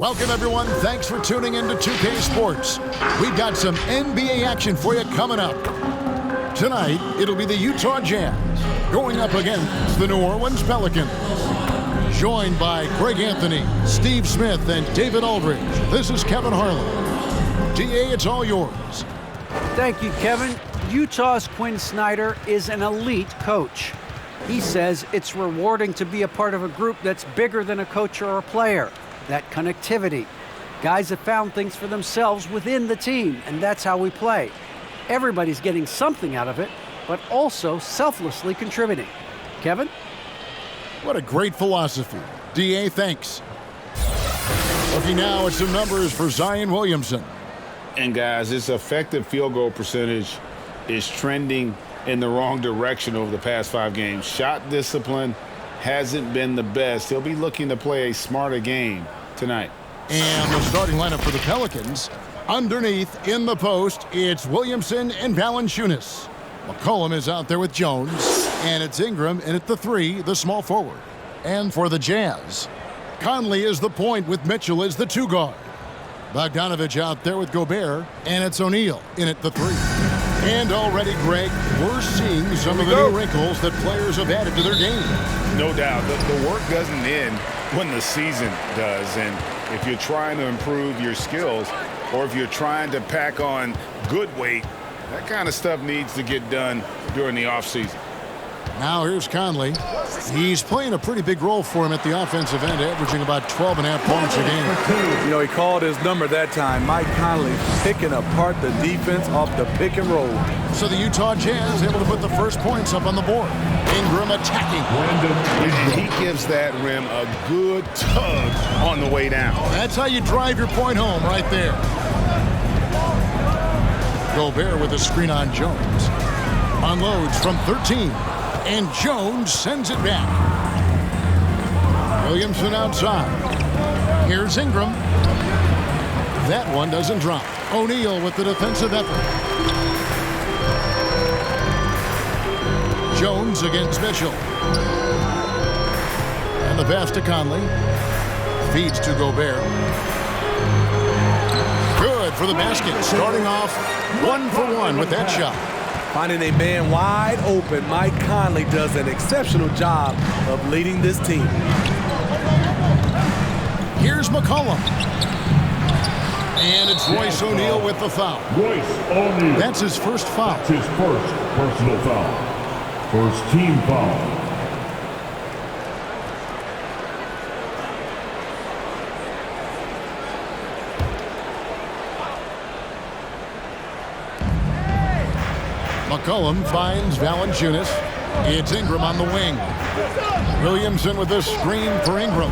Welcome, everyone. Thanks for tuning in to 2K Sports. We've got some NBA action for you coming up. Tonight, it'll be the Utah Jazz going up against the New Orleans Pelicans. Joined by Greg Anthony, Steve Smith, and David Aldridge, this is Kevin Harlan. DA, it's all yours. Thank you, Kevin. Utah's Quinn Snyder is an elite coach. He says it's rewarding to be a part of a group that's bigger than a coach or a player. That connectivity. Guys have found things for themselves within the team, and that's how we play. Everybody's getting something out of it, but also selflessly contributing. Kevin? What a great philosophy. DA, thanks. Looking now at some numbers for Zion Williamson. And guys, his effective field goal percentage is trending in the wrong direction over the past 5 games. Shot discipline hasn't been the best. He'll be looking to play a smarter game tonight. And the starting lineup for the Pelicans. Underneath, in the post, it's Williamson and Valanciunas. McCollum is out there with Jones. And it's Ingram in at the 3, the small forward. And for the Jazz, Conley is the point with Mitchell as the 2 guard. Bogdanovich out there with Gobert. And it's O'Neal in at the 3. And already, Greg, we're seeing some of the new wrinkles that players have added to their game. No doubt. The work doesn't end when the season does. And if you're trying to improve your skills or if you're trying to pack on good weight, that kind of stuff needs to get done during the offseason. Now here's Conley. He's playing a pretty big role for him at the offensive end, averaging about 12.5 points a game. You know, he called his number that time. Mike Conley picking apart the defense off the pick and roll. So the Utah Jazz able to put the first points up on the board. Ingram attacking. And he gives that rim a good tug on the way down. That's how you drive your point home right there. Gobert with a screen on Jones. Unloads from 13. And Jones sends it back. Williamson outside. Here's Ingram. That one doesn't drop. O'Neal with the defensive effort. Jones against Mitchell. And the pass to Conley. Feeds to Gobert. Good for the basket. Starting off 1 for 1 with that shot. Finding a man wide open, Mike Conley does an exceptional job of leading this team. Here's McCollum. And it's Royce O'Neal with the foul. Royce O'Neal. That's his first foul. That's his first personal foul. First team foul. McCollum finds Valanciunas. It's Ingram on the wing. Williamson with the screen for Ingram.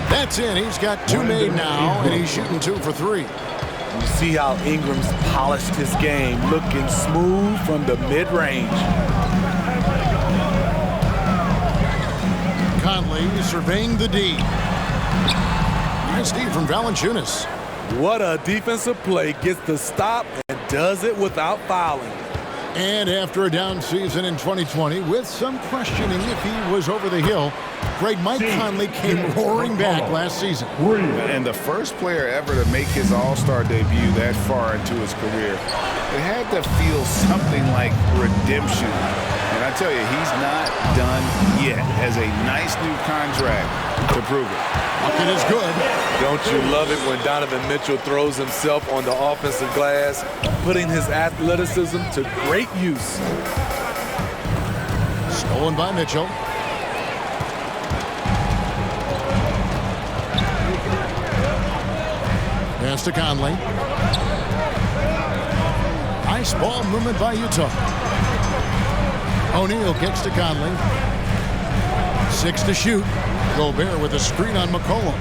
That's in. He's got 2 made now, and he's shooting 2 for 3. You see how Ingram's polished his game, looking smooth from the mid-range. Conley surveying the D. Nice D from Valanciunas. What a defensive play. Gets the stop and does it without fouling. And after a down season in 2020, with some questioning if he was over the hill, Greg, Mike Conley came roaring back last season. And the first player ever to make his All-Star debut that far into his career, it had to feel something like redemption. And I tell you, he's not done yet. Has a nice new contract to prove it. Bucket is good. Don't you love it when Donovan Mitchell throws himself on the offensive glass, putting his athleticism to great use. Stolen by Mitchell. Pass to Conley. Nice ball movement by Utah. O'Neal kicks to Conley. 6 to shoot. Gobert with a screen on McCollum.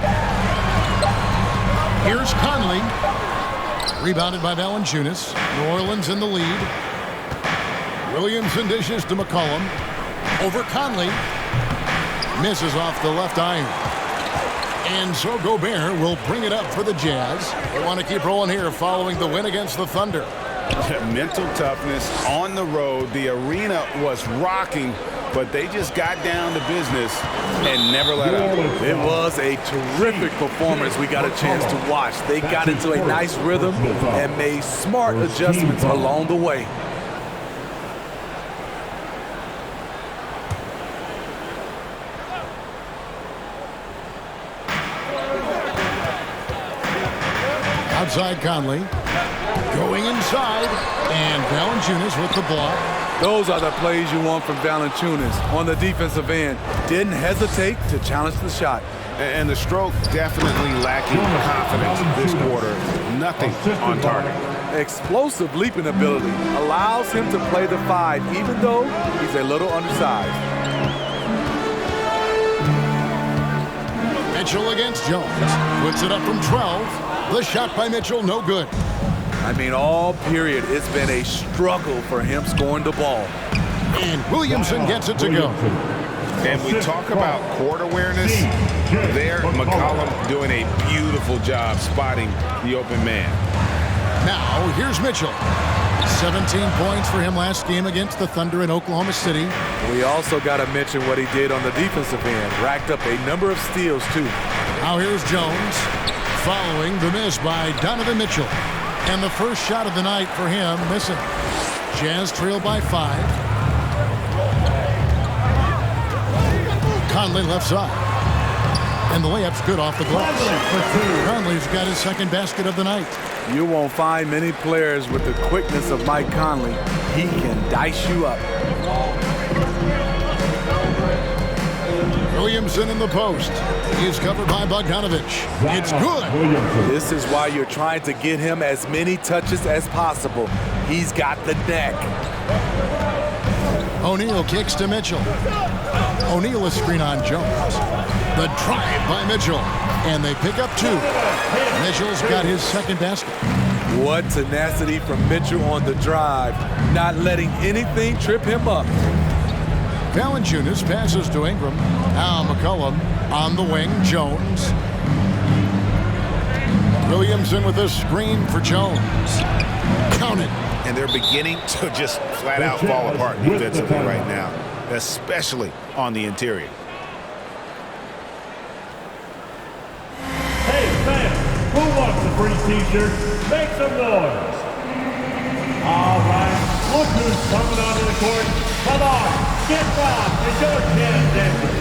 Here's Conley. Rebounded by Valanciunas. New Orleans in the lead. Williamson dishes to McCollum. Over Conley. Misses off the left iron. And so Gobert will bring it up for the Jazz. They want to keep rolling here following the win against the Thunder. Mental toughness on the road. The arena was rocking but they just got down to business and never let up. It was a terrific performance we got a chance to watch. They got into a nice rhythm and made smart adjustments along the way. Outside Conley. Going inside. And Valanciunas with the block. Those are the plays you want from Valanciunas on the defensive end. Didn't hesitate to challenge the shot. And the stroke definitely lacking confidence this quarter. Nothing on target. Explosive leaping ability allows him to play the 5, even though he's a little undersized. Mitchell against Jones. Puts it up from 12. The shot by Mitchell, no good. I mean, all period, it's been a struggle for him scoring the ball. And Williamson gets it to go. And we talk about court awareness. There, McCollum doing a beautiful job spotting the open man. Now, here's Mitchell. 17 points for him last game against the Thunder in Oklahoma City. We also got to mention what he did on the defensive end. Racked up a number of steals, too. Now here's Jones. Following the miss by Donovan Mitchell. And the first shot of the night for him, missing. Jazz trail by 5. Conley left side. And the layup's good off the glass. Conley's got his second basket of the night. You won't find many players with the quickness of Mike Conley. He can dice you up. Williamson in the post. He's covered by Bogdanovich. It's good. This is why you're trying to get him as many touches as possible. He's got the neck. O'Neal kicks to Mitchell. O'Neal a screen on Jones. The drive by Mitchell. And they pick up 2. Mitchell's got his second basket. What tenacity from Mitchell on the drive. Not letting anything trip him up. Valanciunas passes to Ingram. Now McCollum on the wing. Jones. Williamson with a screen for Jones. Count it. And they're beginning to just flat out fall apart defensively right now, especially on the interior. Hey fans, who wants a free t-shirt? Make some noise. All right, look who's coming onto the court. Come on, get down, it's your chance, Denver.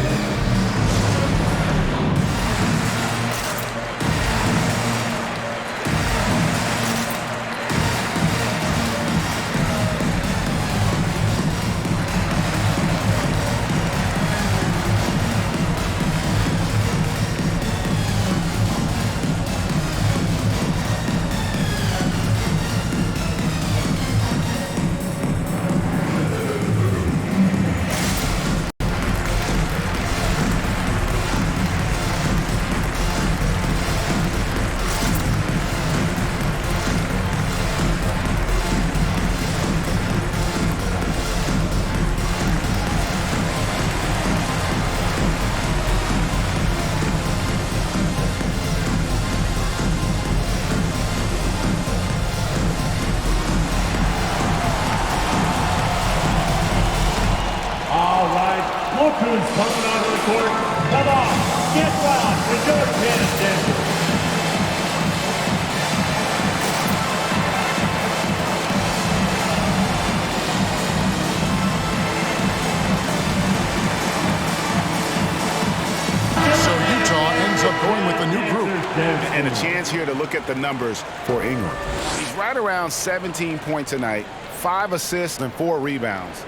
Look who's coming onto the court. Come on, get wild. It's your chance, Denver. So Utah ends up going with a new group. And a chance here to look at the numbers for Ingram. He's right around 17 points a night, 5 assists and 4 rebounds.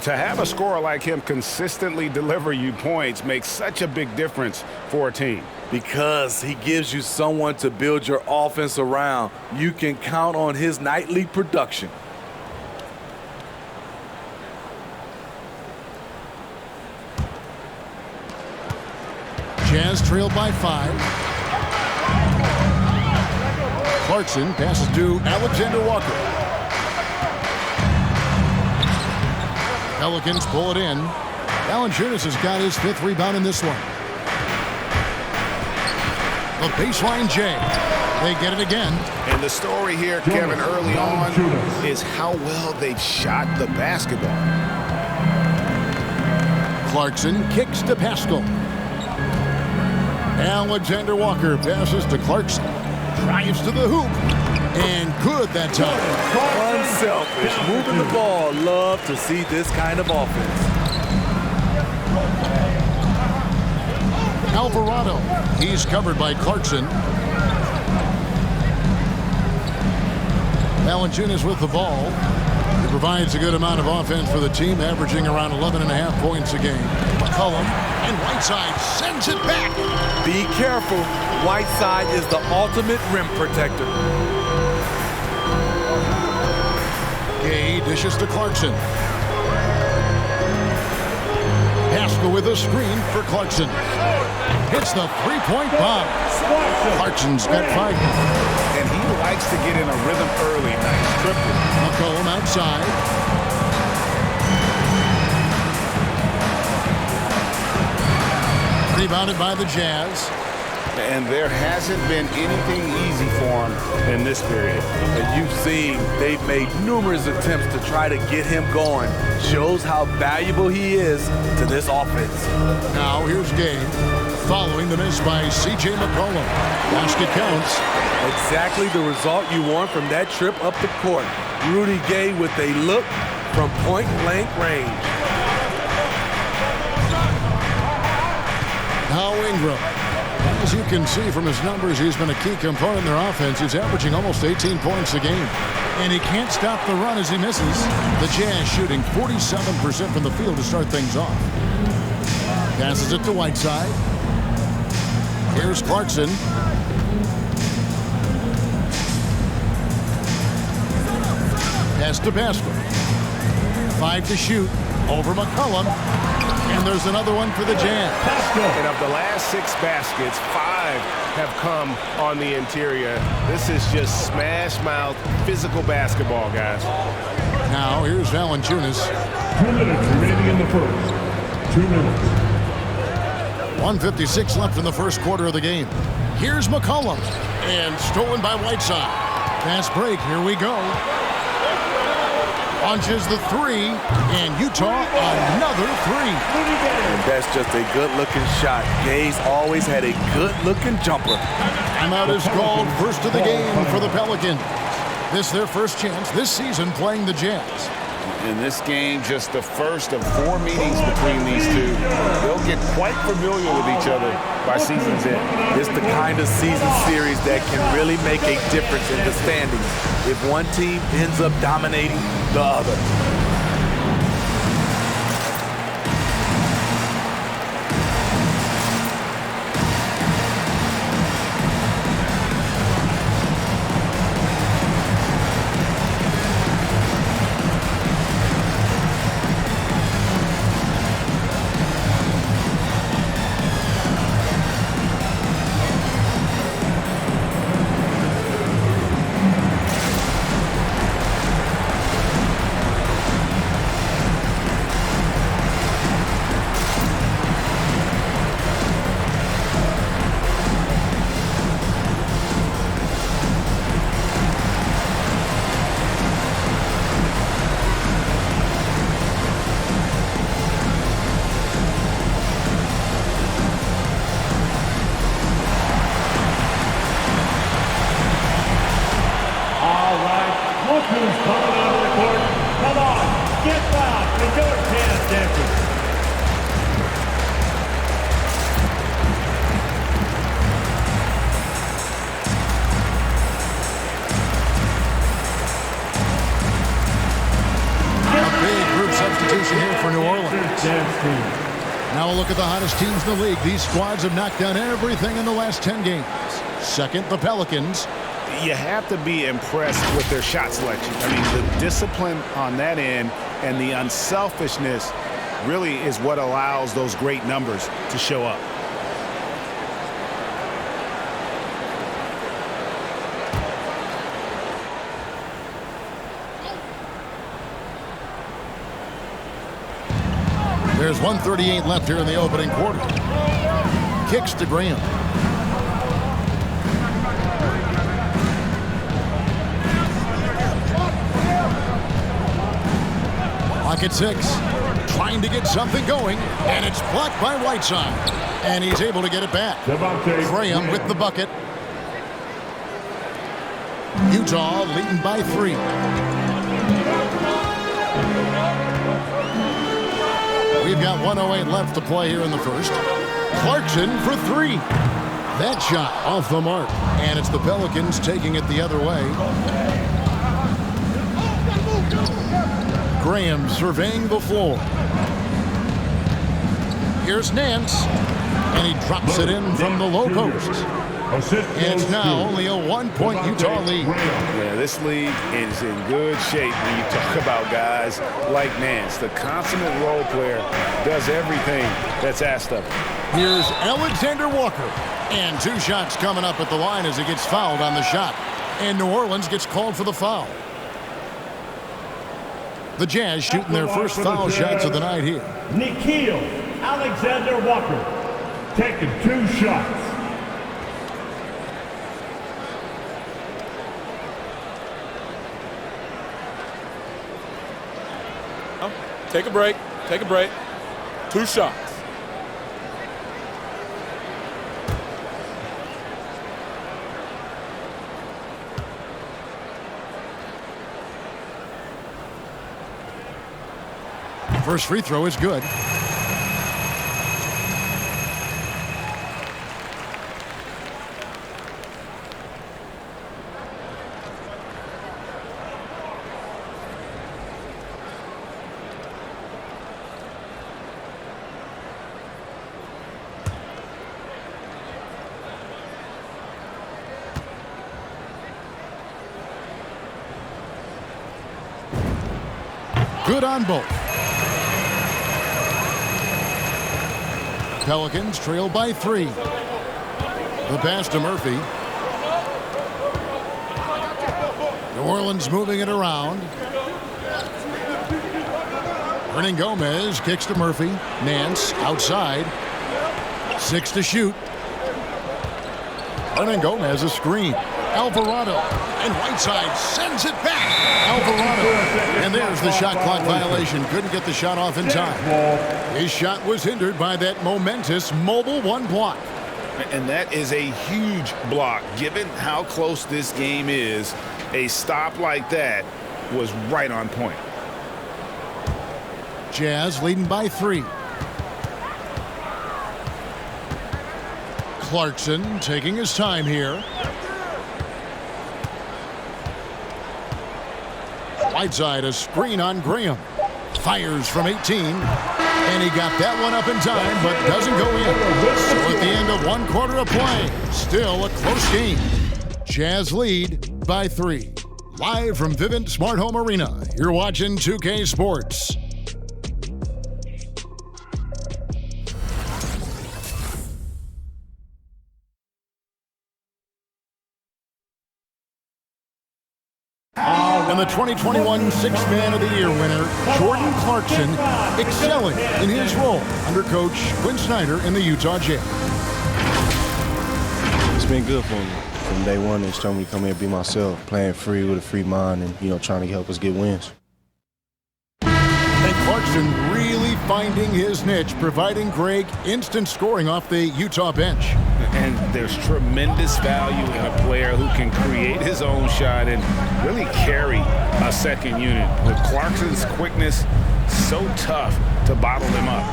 To have a scorer like him consistently deliver you points makes such a big difference for a team. Because he gives you someone to build your offense around. You can count on his nightly production. Jazz trailed by 5. Clarkson passes to Alexander Walker. Pelicans pull it in. Valanciunas has got his 5th rebound in this one. The baseline J. They get it again. And the story here, Kevin, early on is how well they've shot the basketball. Clarkson kicks to Pascal. Alexander Walker passes to Clarkson. Drives to the hoop. And good that time. Unselfish. Moving the ball. Love to see this kind of offense. Alvarado. He's covered by Clarkson. Valanciunas with the ball. He provides a good amount of offense for the team, averaging around 11.5 points a game. McCollum and Whiteside sends it back. Be careful. Whiteside is the ultimate rim protector. Gay dishes to Clarkson. Pascal with a screen for Clarkson. Hits the three-point bomb. Clarkson's got 5. And he likes to get in a rhythm early. Nice triple. McCollum outside. Rebounded by the Jazz. And there hasn't been anything easy for him in this period. And you've seen they've made numerous attempts to try to get him going. Shows how valuable he is to this offense. Now here's Gay, following the miss by C.J. McCollum. Basket counts. Exactly the result you want from that trip up the court. Rudy Gay with a look from point-blank range. Now Ingram. As you can see from his numbers, he's been a key component in their offense. He's averaging almost 18 points a game. And he can't stop the run as he misses. The Jazz shooting 47% from the field to start things off. Passes it to Whiteside. Here's Clarkson. Pass to Pascal. 5 to shoot. Over McCollum. And there's another one for the Jazz. And of the last 6 baskets, 5 have come on the interior. This is just smash mouth, physical basketball, guys. Now here's Valanciunas. 2 minutes remaining in the first. 2 minutes. 1:56 left in the first quarter of the game. Here's McCollum. And stolen by Whiteside. Fast break. Here we go. Launches the 3, and Utah another 3. And that's just a good-looking shot. Gay's always had a good-looking jumper. Timeout is called, first of the game for the Pelicans. This their first chance this season playing the Jazz. In this game, just the first of 4 meetings between these two. They'll get quite familiar with each other by season's end. It's the kind of season series that can really make a difference in the standings if one team ends up dominating the other. Look who's coming out of the court. Come on, get back and go dance dancing. A big group substitution here for New Orleans. Now a look at the hottest teams in the league. These squads have knocked down everything in the last 10 games. Second, the Pelicans. You have to be impressed with their shot selection. I mean, the discipline on that end and the unselfishness really is what allows those great numbers to show up. There's 1:38 left here in the opening quarter. Kicks to Graham. Clock at 6. trying to get something going, and it's blocked by Whiteside. And he's able to get it back. Graham with the bucket. Utah leading by 3. We've got 1:08 left to play here in the first. Clarkson for 3. That shot off the mark, and it's the Pelicans taking it the other way. Graham surveying the floor. Here's Nance, and he drops it in from the low post. And it's now only a 1-point Utah lead. Yeah, this league is in good shape when you talk about guys like Nance. The consummate role player does everything that's asked of him. Here's Alexander Walker. And 2 shots coming up at the line as he gets fouled on the shot. And New Orleans gets called for the foul. The Jazz shooting their first foul shots of the night here. Nikhil Alexander Walker taking 2 shots. Take a break. Take a break. 2 shots. First free throw is good. Good on both. Pelicans trail by 3. The pass to Murphy. New Orleans moving it around. Hernan Gomez kicks to Murphy. Nance outside. 6 to shoot. Hernan Gomez a screen. Alvarado, and Whiteside sends it back. Alvarado, and there's the shot clock violation. Couldn't get the shot off in time. His shot was hindered by that momentous mobile 1 block. And that is a huge block. Given how close this game is, a stop like that was right on point. Jazz leading by 3. Clarkson taking his time here. Whiteside a screen on Graham. Fires from 18. And he got that one up in time, but doesn't go in. So at the end of 1 quarter of play, still a close game. Jazz lead by 3. Live from Vivint Smart Home Arena, you're watching 2K Sports. And the 2021 Sixth Man of the Year winner, Jordan Clarkson, excelling in his role under Coach Quinn Snyder in the Utah Jazz. It's been good for me from day one. It's showed me to come here and be myself, playing free with a free mind and, trying to help us get wins. And Clarkson really finding his niche, providing Greg instant scoring off the Utah bench. And there's tremendous value in a player who can create his own shot and really carry a second unit. With Clarkson's quickness, so tough to bottle him up.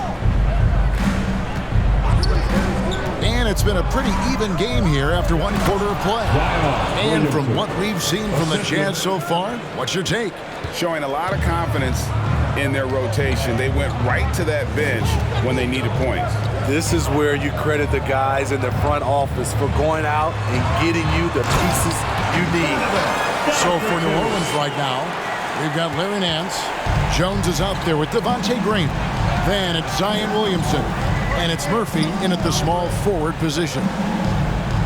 And it's been a pretty even game here after 1 quarter of play. And from what we've seen from the Jazz so far, what's your take? Showing a lot of confidence in their rotation. They went right to that bench when they needed points. This is where you credit the guys in the front office for going out and getting you the pieces you need. So for New Orleans right now, we've got Larry Nance. Jones is out there with Devontae Green. Then it's Zion Williamson. And it's Murphy in at the small forward position.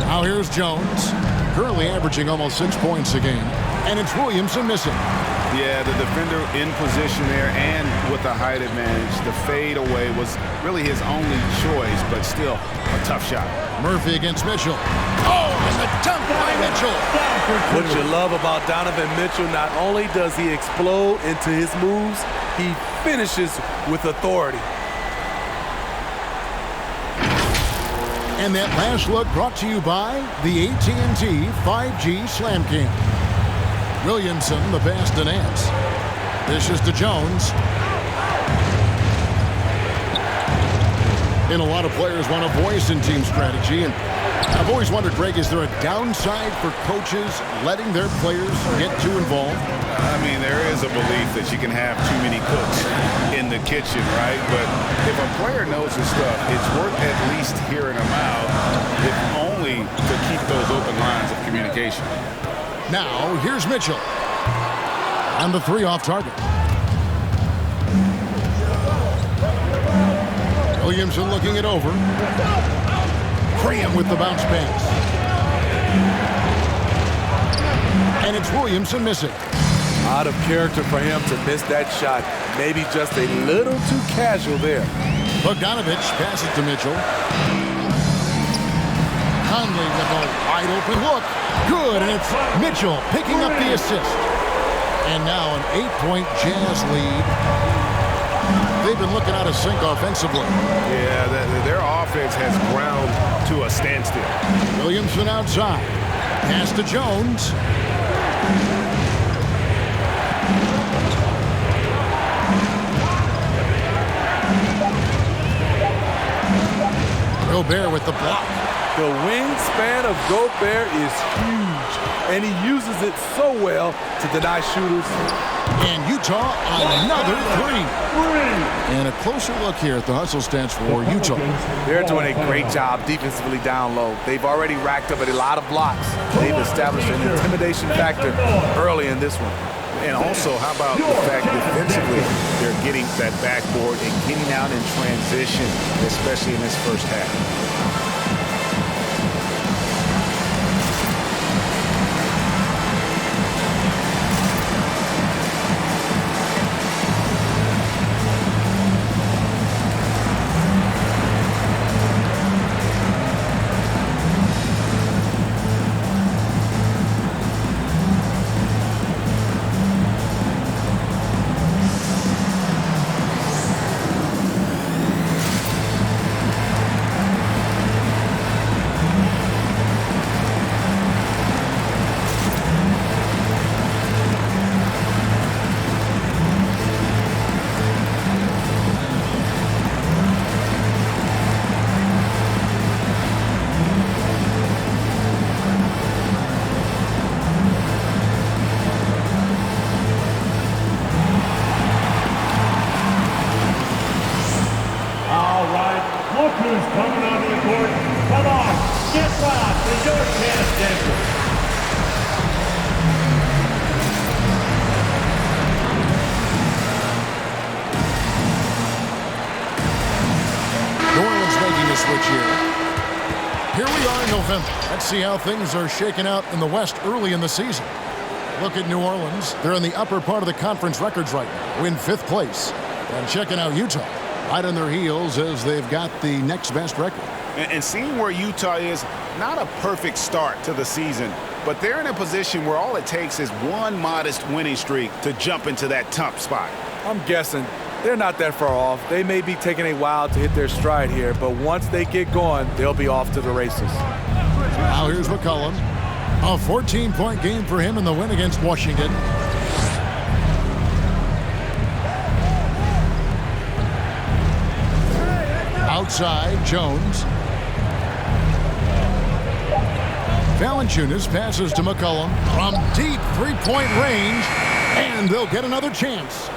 Now here's Jones, currently averaging almost 6 points a game. And it's Williamson missing. Yeah, the defender in position there and with the height advantage. The fade away was really his only choice, but still a tough shot. Murphy against Mitchell. Oh, and the dunk by Mitchell. What you love about Donovan Mitchell, not only does he explode into his moves, he finishes with authority. And that last look brought to you by the AT&T 5G Slam Cam. Williamson, the pass to Nance. Dishes to Jones. And a lot of players want a voice in team strategy. And I've always wondered, Greg, is there a downside for coaches letting their players get too involved? I mean, there is a belief that you can have too many cooks in the kitchen, right? But if a player knows his stuff, it's worth at least hearing them out, if only to keep those open lines of communication. Now, here's Mitchell. And the three off target. Williamson looking it over. Kareem with the bounce pass. And it's Williamson missing. Out of character for him to miss that shot. Maybe just a little too casual there. Bogdanovich passes to Mitchell. Conley with a wide open look. Good, and it's Mitchell picking up the assist. And now an 8-point Jazz lead. They've been looking out of sync offensively. Yeah, their offense has ground to a standstill. Williamson outside. Pass to Jones. Gobert with the block. The wingspan of Gobert is huge, and he uses it so well to deny shooters. And Utah, another three. And a closer look here at the hustle stats for Utah. They're doing a great job defensively down low. They've already racked up a lot of blocks. They've established an intimidation factor early in this one. And also, how about the fact defensively, they're getting that backboard and getting out in transition, especially in this first half. Look who's coming onto the court. Come on, get loud. It's your chance, Denver. New Orleans making a switch here. Here we are in November. Let's see how things are shaking out in the West early in the season. Look at New Orleans. They're in the upper part of the conference records right now, in 5th place. And checking out Utah, right on their heels as they've got the next best record. And seeing where Utah is, not a perfect start to the season, but they're in a position where all it takes is one modest winning streak to jump into that top spot. I'm guessing they're not that far off. They may be taking a while to hit their stride here, but once they get going, they'll be off to the races. Now here's McCollum. A 14-point game for him in the win against Washington. Outside, Jones. Valanciunas passes to McCollum from deep three-point range, and they'll get another chance.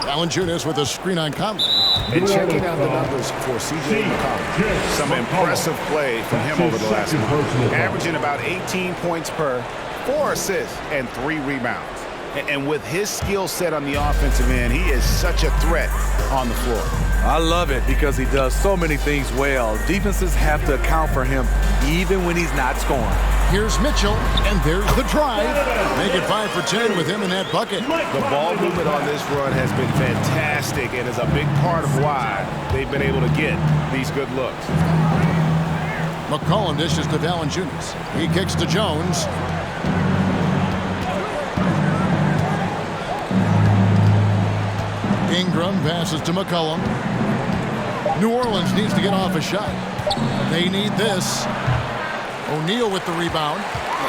Valanciunas with a screen on Conley. And checking out the numbers for C.J. McCollum. Some impressive play from him over the last month. Averaging about 18 points per, 4 assists, and 3 rebounds. And with his skill set on the offensive end, he is such a threat on the floor. I love it because he does so many things well. Defenses have to account for him even when he's not scoring. Here's Mitchell, and there's the drive. Make it 5 for 10 with him in that bucket. The ball movement on this run has been fantastic and is a big part of why they've been able to get these good looks. McCollum dishes to Valanciunas. He kicks to Jones. Ingram passes to McCollum. New Orleans needs to get off a shot. They need this. O'Neal with the rebound.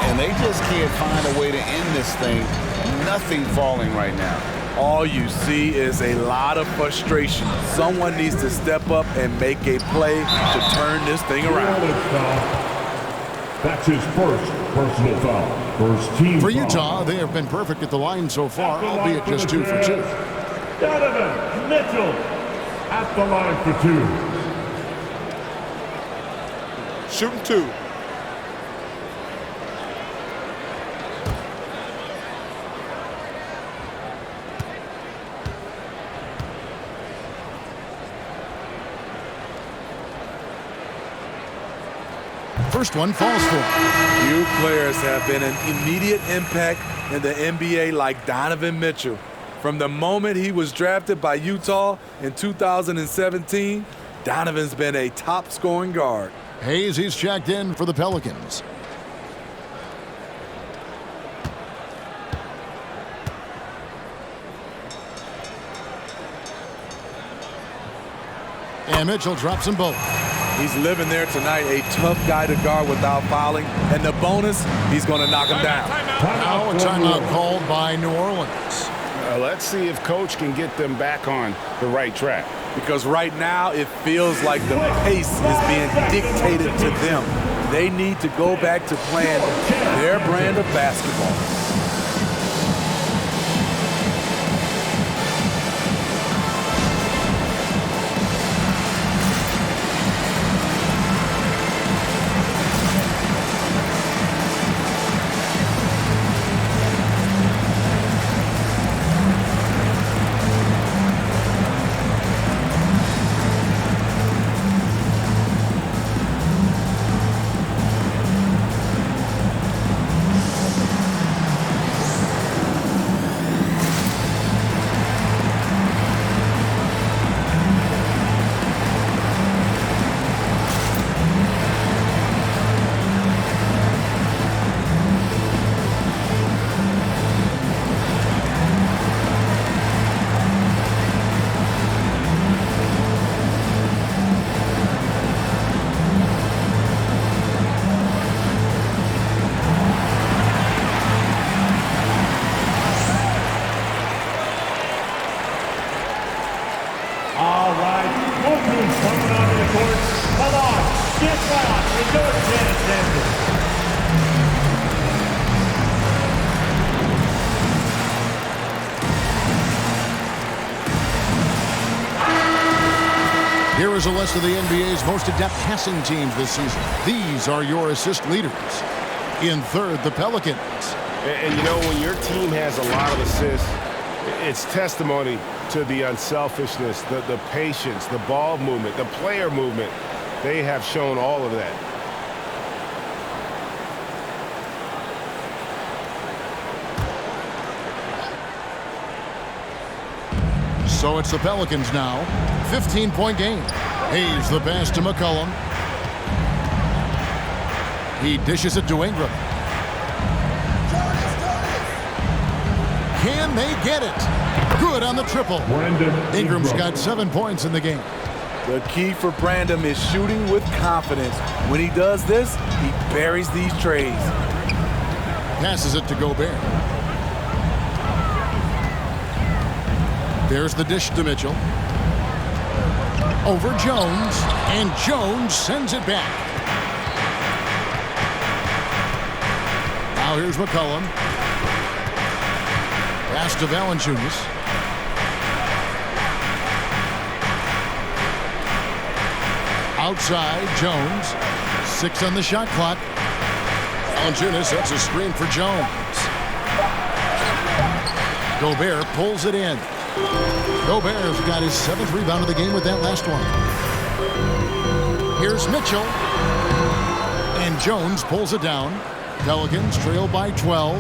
And they just can't find a way to end this thing. Nothing falling right now. All you see is a lot of frustration. Someone needs to step up and make a play to turn this thing around. That's his first personal foul. First team For foul. Utah, they have been perfect at the line so far, albeit just 2 for 2. Donovan Mitchell at the line for 2. Shooting 2. First one falls for him. Few players have been an immediate impact in the NBA like Donovan Mitchell. From the moment he was drafted by Utah in 2017, Donovan's been a top-scoring guard. Hayes, he's checked in for the Pelicans. And Mitchell drops them both. He's living there tonight, a tough guy to guard without fouling. And the bonus, he's going to knock him down. Now a timeout called by New Orleans. Let's see if Coach can get them back on the right track. Because right now it feels like the pace is being dictated to them. They need to go back to playing their brand of basketball. Here is a list of the NBA's most adept passing teams this season. These are your assist leaders. In third, the Pelicans. And you know, when your team has a lot of assists, it's testimony to the unselfishness, the patience, the ball movement, the player movement. They have shown all of that. So it's the Pelicans now. 15-point game. Hayes the pass to McCollum. He dishes it to Ingram. Can they get it? Good on the triple. Ingram's got 7 points in the game. The key for Brandon is shooting with confidence. When he does this, he buries these trays. Passes it to Gobert. There's the dish to Mitchell. Over Jones, and Jones sends it back. Now here's McCollum. Pass to Valanciunas. Outside, Jones. 6 on the shot clock. Valanciunas sets a screen for Jones. Gobert pulls it in. Gobert's got his 7th rebound of the game with that last one. Here's Mitchell. And Jones pulls it down. Pelicans trail by 12.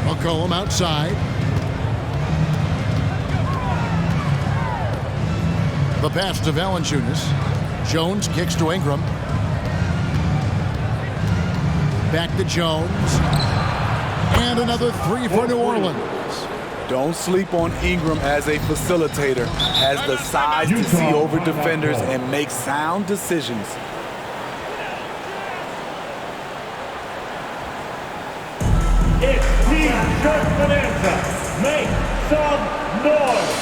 McCollum outside. The pass to Valanciunas. Jones kicks to Ingram. Back to Jones. And another 3 for New Orleans. Don't sleep on Ingram as a facilitator. Has the size to see over defenders and make sound decisions. It's Team Shirt Bonanza. Make some noise.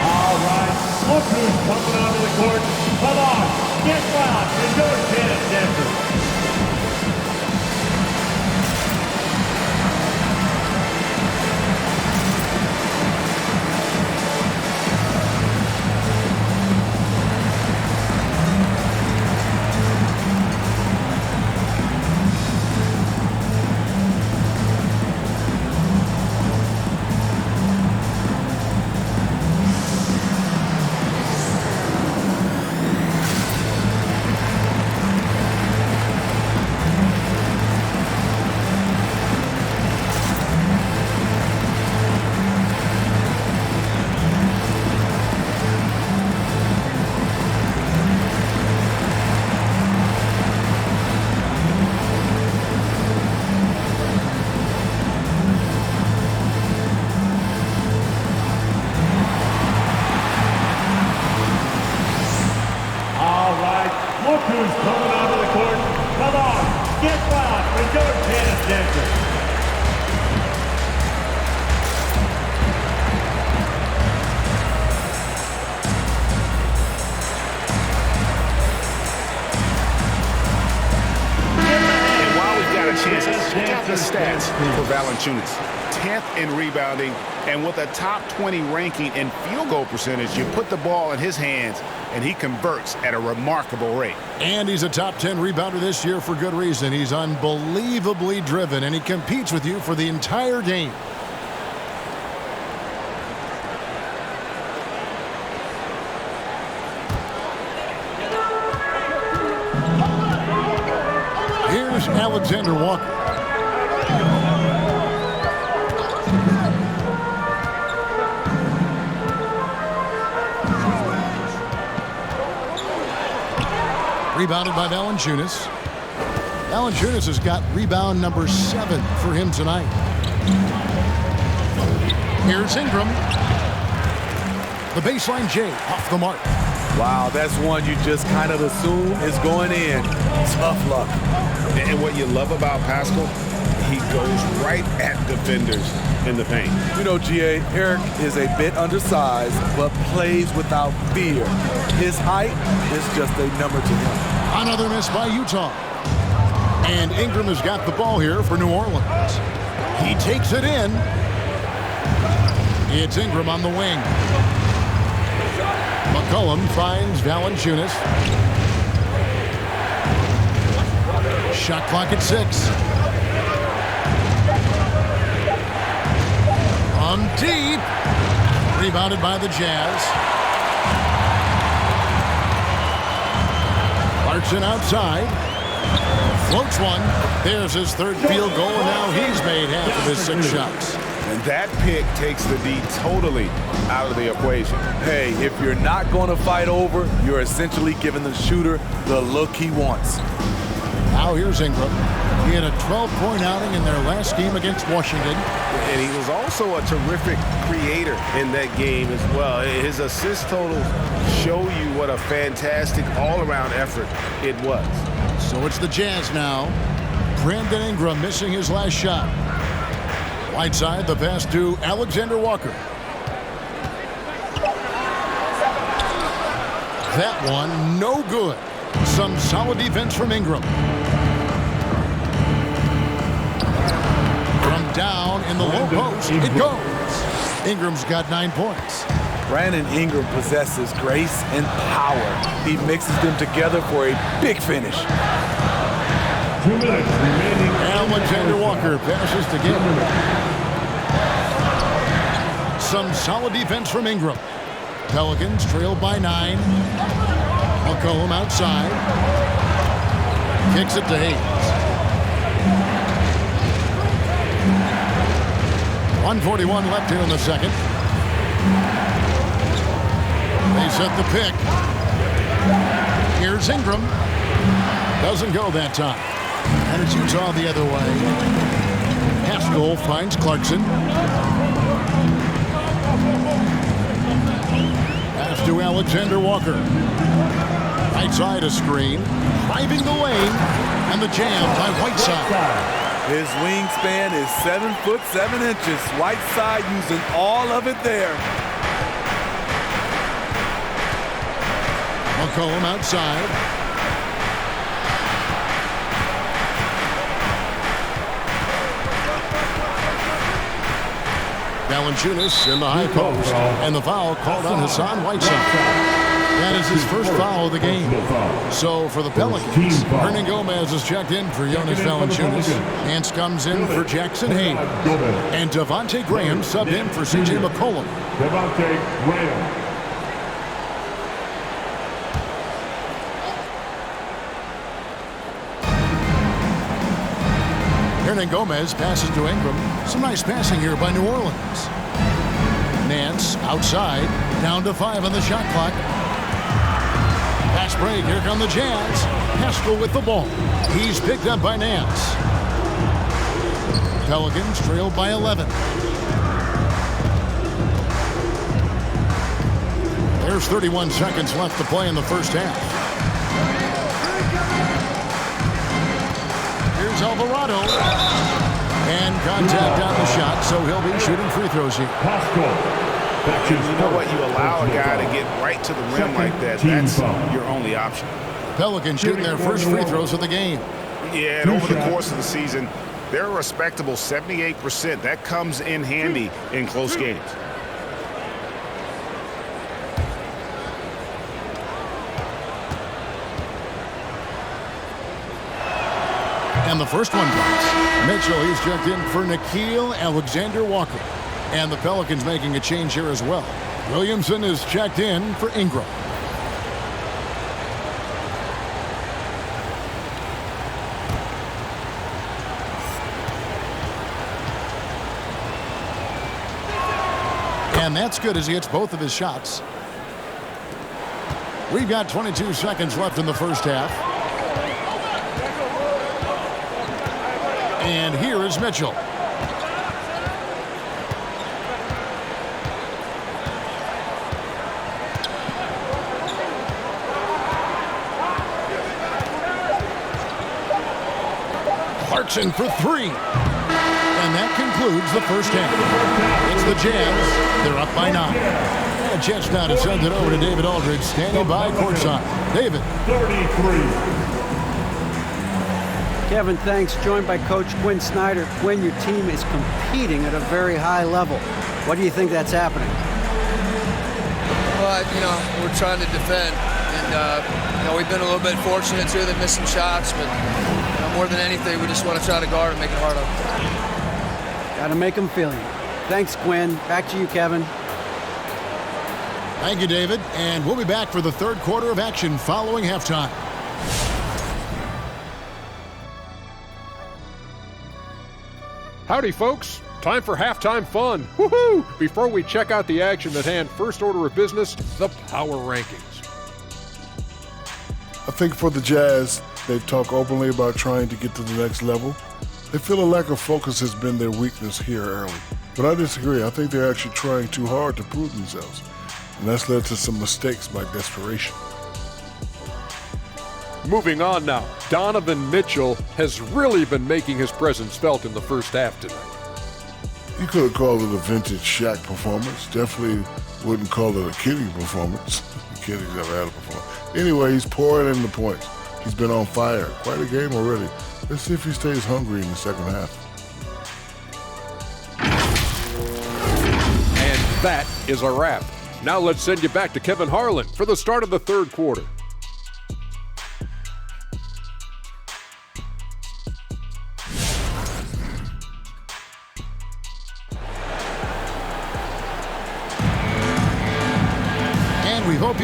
All right, look who's coming onto the court. Come on, get loud. It's your chance, Denver. Look who's coming onto the court. Come on, get loud for your chance, Denver. And while we've got a chance, check out the stats for Valanciunas. 10th in rebounding, and with a top 20 ranking in field goal percentage, you put the ball in his hands, and he converts at a remarkable rate. And he's a top 10 rebounder this year for good reason. He's unbelievably driven, and he competes with you for the entire game. Here's Alexander Walker. Rebounded by Valanciunas. Valanciunas has got rebound number 7 for him tonight. Here's Ingram. The baseline J off the mark. Wow, that's one you just kind of assume is going in. Tough luck. And what you love about Pascal, he goes right at defenders in the paint. You know, GA, Eric is a bit undersized, but plays without fear. His height is just a number to him. Another miss by Utah. And Ingram has got the ball here for New Orleans. He takes it in. It's Ingram on the wing. McCollum finds Valanciunas. Shot clock at 6. On deep. Rebounded by the Jazz. Clarkson outside. Floats one. There's his 3rd field goal, and now he's made half of his 6 shots. And that pick takes the D totally out of the equation. Hey, if you're not going to fight over, you're essentially giving the shooter the look he wants. Now here's Ingram. He had a 12-point outing in their last game against Washington. And he was also a terrific creator in that game as well. His assist totals show you what a fantastic all-around effort it was. So it's the Jazz now. Brandon Ingram missing his last shot. Right side, the pass to Alexander Walker. That one, no good. Some solid defense from Ingram. From down in the low post, it goes. Ingram's got 9 points. Brandon Ingram possesses grace and power. He mixes them together for a big finish. 2 minutes remaining. Alexander Walker passes to Gilbert. some solid defense from Ingram. Pelicans trail by 9. McCollum outside. Kicks it to Hayes. 1:41 left here in the second. They set the pick. Here's Ingram. Doesn't go that time. And it's Utah the other way. Haskell finds Clarkson. Pass to Alexander Walker. Right side a screen. Driving the lane. And the jam by Whiteside. His wingspan is 7 foot 7 inches. Whiteside using all of it there. McCollum outside. Valanciunas in the high post. And the foul called on Hassan Whiteside. That is his first foul of the game. So for the Pelicans, Hernan Gomez has checked in for Jonas Valanciunas. Nance comes in for Jackson Hayes. And Devontae Graham subbed in for C.J. McCollum. Devontae Graham. Hernan Gomez passes to Ingram. Some nice passing here by New Orleans. Nance outside, down to 5 on the shot clock. Pass break, here come the Jazz. Haskell with the ball. He's picked up by Nance. Pelicans trail by 11. There's 31 seconds left to play in the first half. Here's Alvarado. And contact on the shot, so he'll be shooting free throws here. You know what? You allow a guy to get right to the rim like that. That's your only option. Pelicans shooting their first free throws of the game. Yeah, and over the course of the season, they're a respectable 78%. That comes in handy in close games. And the first one comes. Mitchell, he's checked in for Nickeil Alexander-Walker. And the Pelicans making a change here as well. Williamson is checked in for Ingram. And that's good as he hits both of his shots. We've got 22 seconds left in the first half. And here is Mitchell. Clarkson for 3. And that concludes the first half. It's the Jazz. They're up by 9. And Jets now to send it over to David Aldridge, standing by courtside. David. 33. Kevin, thanks. Joined by Coach Quinn Snyder. Quinn, your team is competing at a very high level. What do you think that's happening? Well, we're trying to defend. And, we've been a little bit fortunate, too, than missing shots. But more than anything, we just want to try to guard and make it hard on them. Got to make them feel you. Thanks, Quinn. Back to you, Kevin. Thank you, David. And we'll be back for the third quarter of action following halftime. Howdy, folks. Time for halftime fun. Woohoo! Before we check out the action at hand, first order of business, the power rankings. I think for the Jazz, they talk openly about trying to get to the next level. They feel a lack of focus has been their weakness here early. But I disagree. I think they're actually trying too hard to prove themselves. And that's led to some mistakes by desperation. Moving on now, Donovan Mitchell has really been making his presence felt in the first half tonight. You could call it a vintage Shaq performance. Definitely wouldn't call it a kiddie performance. Kiddie's never had a performance. Anyway, he's pouring in the points. He's been on fire. Quite a game already. Let's see if he stays hungry in the second half. And that is a wrap. Now let's send you back to Kevin Harlan for the start of the third quarter.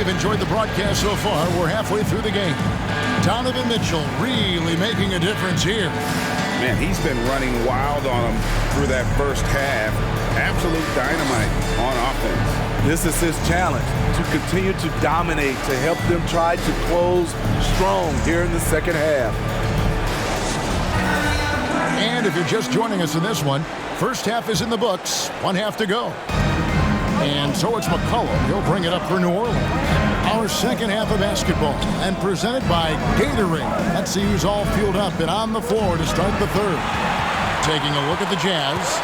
you've enjoyed the broadcast so far. We're halfway through the game. Donovan Mitchell really making a difference here. Man, he's been running wild on him through that first half. Absolute dynamite on offense. This is his challenge, to continue to dominate, to help them try to close strong here in the second half. And if you're just joining us in this one, first half is in the books. 1 half to go. And so it's McCollum. He'll bring it up for New Orleans. Our second half of basketball, and presented by Gatorade. Let's see who's all fueled up and on the floor to start the third. Taking a look at the Jazz.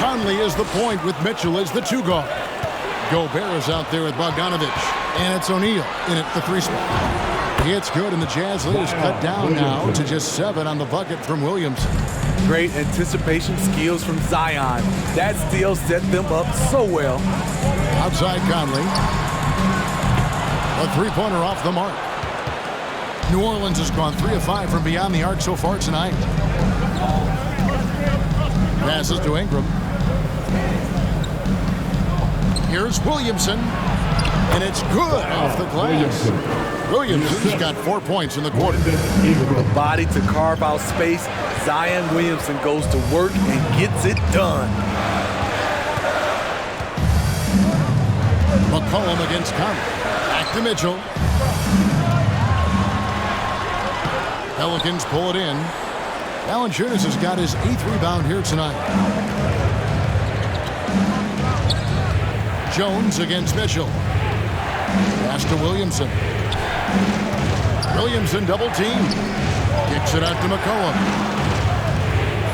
Conley is the point with Mitchell as the 2 guard. Gobert is out there with Bogdanovich. And it's O'Neal in at the 3 spot. It's good, and the Jazz lead is cut down now to just 7 on the bucket from Williamson. Great anticipation skills from Zion. That steal set them up so well. Outside Conley. A 3-pointer off the mark. New Orleans has gone 3 of 5 from beyond the arc so far tonight. Passes to Ingram. Here's Williamson. And it's good off the glass. Williamson's got 4 points in the quarter. The body to carve out space. Zion Williamson goes to work and gets it done. McCollum against Conley. Back to Mitchell. Pelicans pull it in. Valanciunas has got his 8th rebound here tonight. Jones against Mitchell. Pass to Williamson. Williamson double team. Kicks it out to McCollum.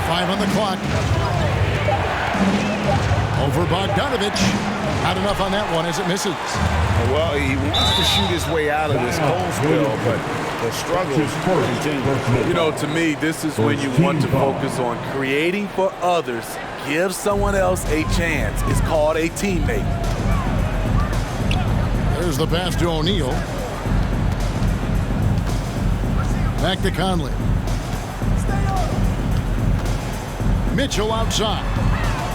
5 on the clock. Over Bogdanovich. Not enough on that one as it misses. Well, he wants to shoot his way out of this cold spill, but the struggles continue. You know, to me, this is when you want to focus on creating for others. Give someone else a chance. It's called a teammate. There's the pass to O'Neal. Back to Conley. Mitchell outside.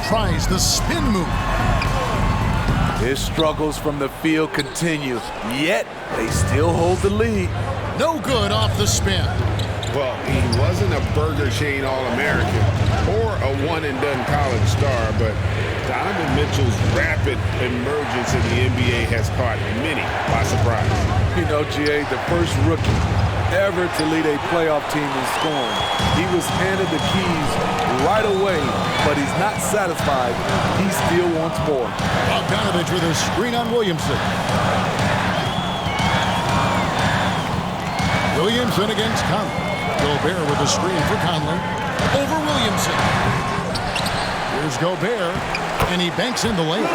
Tries the spin move. His struggles from the field continue, yet they still hold the lead. No good off the spin. Well, he wasn't a Burger Chain All-American or a one-and-done college star, but Donovan Mitchell's rapid emergence in the NBA has caught many by surprise. You know, GA, the first rookie ever to lead a playoff team in scoring. He was handed the keys right away, but he's not satisfied. He still wants more. Bogdanovich with a screen on Williamson. Williamson against Conley. Gobert with a screen for Conley. Over Williamson. Here's Gobert, and he banks in the lane.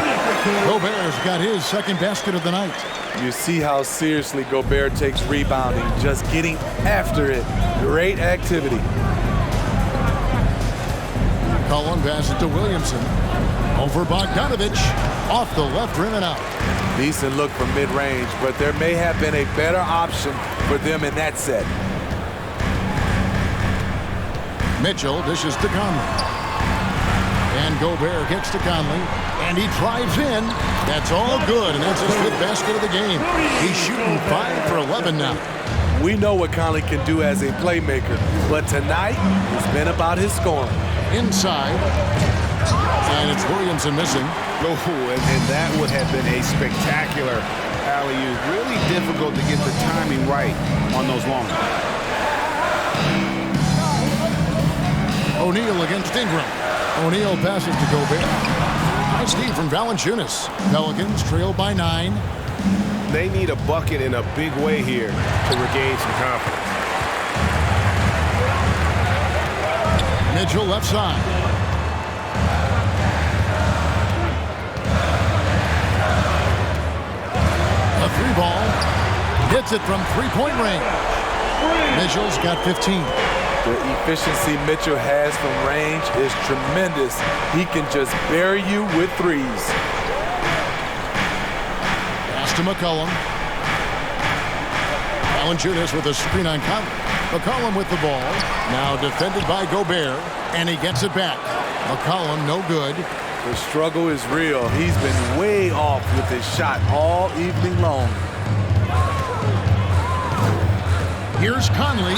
Gobert's got his second basket of the night. You see how seriously Gobert takes rebounding, just getting after it. Great activity. Cullen passes it to Williamson. Over Bogdanovich. Off the left rim and out. Decent look from mid-range, but there may have been a better option for them in that set. Mitchell dishes to Conley. And Gobert gets to Conley. And he drives in. That's all good, and that's his 5th basket of the game. He's shooting 5 for 11 now. We know what Conley can do as a playmaker, but tonight it's been about his scoring. Inside. And it's Williamson missing. Oh, and that would have been a spectacular alley-oop. Really difficult to get the timing right on those long ones. O'Neal against Ingram. O'Neal passes to Gobert. Nice D from Valanciunas. Pelicans trail by 9. They need a bucket in a big way here to regain some confidence. Mitchell left side. A 3-ball. Hits it from 3-point range. Mitchell's got 15. The efficiency Mitchell has from range is tremendous. He can just bury you with threes. Pass to McCollum. Valanciunas with a screen on Conley. McCollum with the ball. Now defended by Gobert, and he gets it back. McCollum no good. The struggle is real. He's been way off with his shot all evening long. Here's Conley.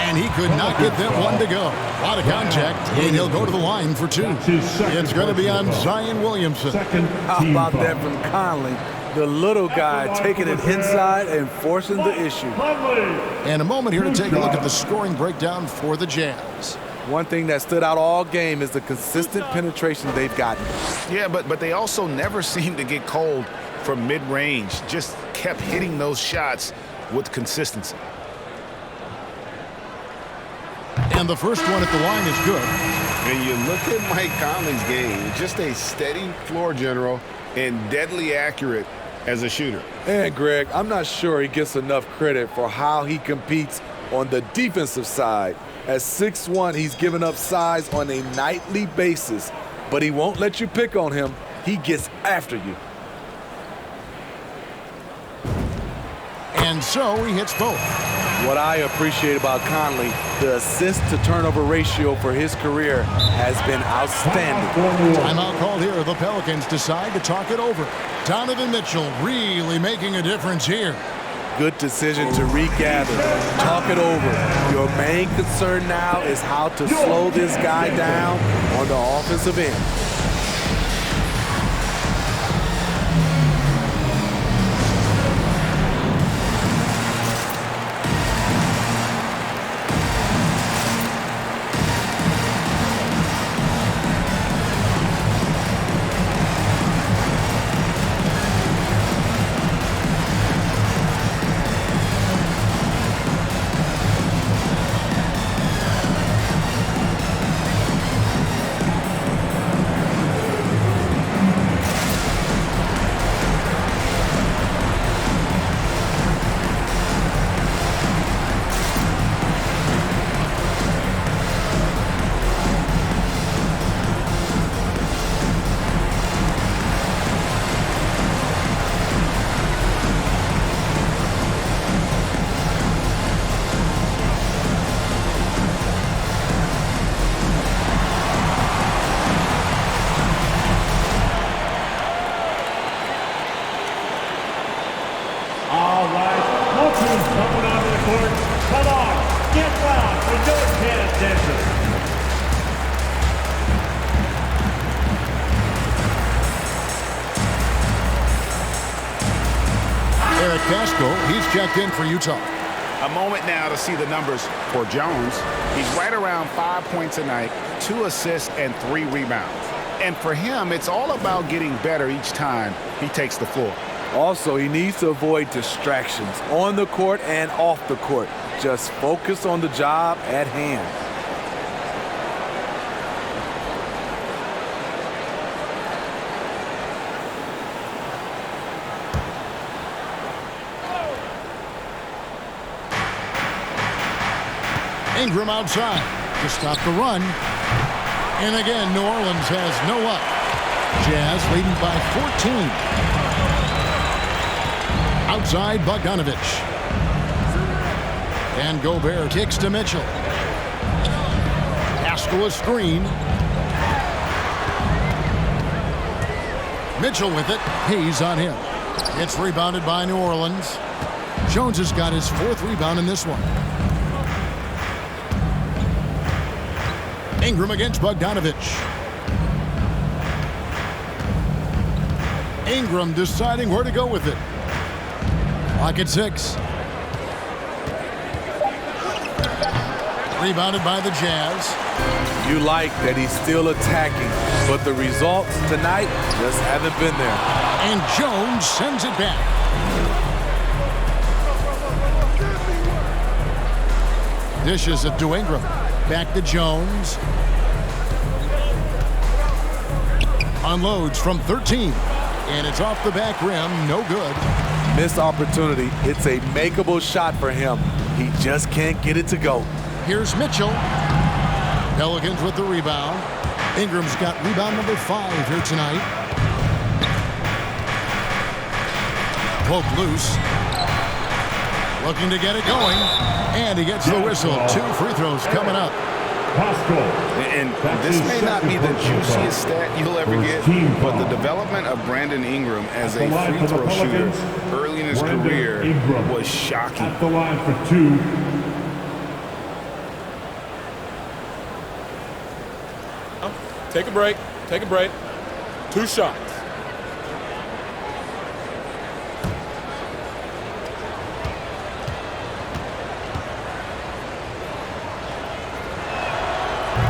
And he could not get that one to go. A lot of contact, and he'll go to the line for two. It's going to be on Zion Williamson. How about that from Conley? The little guy taking it inside and forcing the issue. And a moment here to take a look at the scoring breakdown for the Jazz. One thing that stood out all game is the consistent penetration they've gotten. Yeah, but they also never seem to get cold from mid-range. Just kept hitting those shots with consistency. And the first one at the line is good. And you look at Mike Conley's game, just a steady floor general and deadly accurate as a shooter. And Greg, I'm not sure he gets enough credit for how he competes on the defensive side. At 6'1", he's giving up size on a nightly basis, but he won't let you pick on him. He gets after you. And so he hits both. What I appreciate about Conley, the assist-to-turnover ratio for his career has been outstanding. Timeout called here. The Pelicans decide to talk it over. Donovan Mitchell really making a difference here. Good decision to regather, talk it over. Your main concern now is how to slow this guy down on the offensive end. He's checked in for Utah. A moment now to see the numbers for Jones. He's right around 5 points a night, 2 assists, and 3 rebounds. And for him, it's all about getting better each time he takes the floor. Also, he needs to avoid distractions on the court and off the court. Just focus on the job at hand. Ingram outside to stop the run. And again, New Orleans has no luck. Jazz leading by 14. Outside, Bogdanovich. And Gobert kicks to Mitchell. Haskell a screen. Mitchell with it. He's on him. It's rebounded by New Orleans. Jones has got his 4th rebound in this one. Ingram against Bogdanovich. Ingram deciding where to go with it. Clock at 6. Rebounded by the Jazz. You like that he's still attacking, but the results tonight just haven't been there. And Jones sends it back. Dishes it to Ingram. Back to Jones. Unloads from 13. And it's off the back rim. No good. Missed opportunity. It's a makeable shot for him. He just can't get it to go. Here's Mitchell. Pelicans with the rebound. Ingram's got rebound number 5 here tonight. Poke loose. Looking to get it going. And he gets the whistle. 2 free throws coming up. And this may not be the juiciest stat you'll ever get, but the development of Brandon Ingram as a free throw shooter early in his career was shocking. At the line for 2. Take a break. Take a break. 2 shots.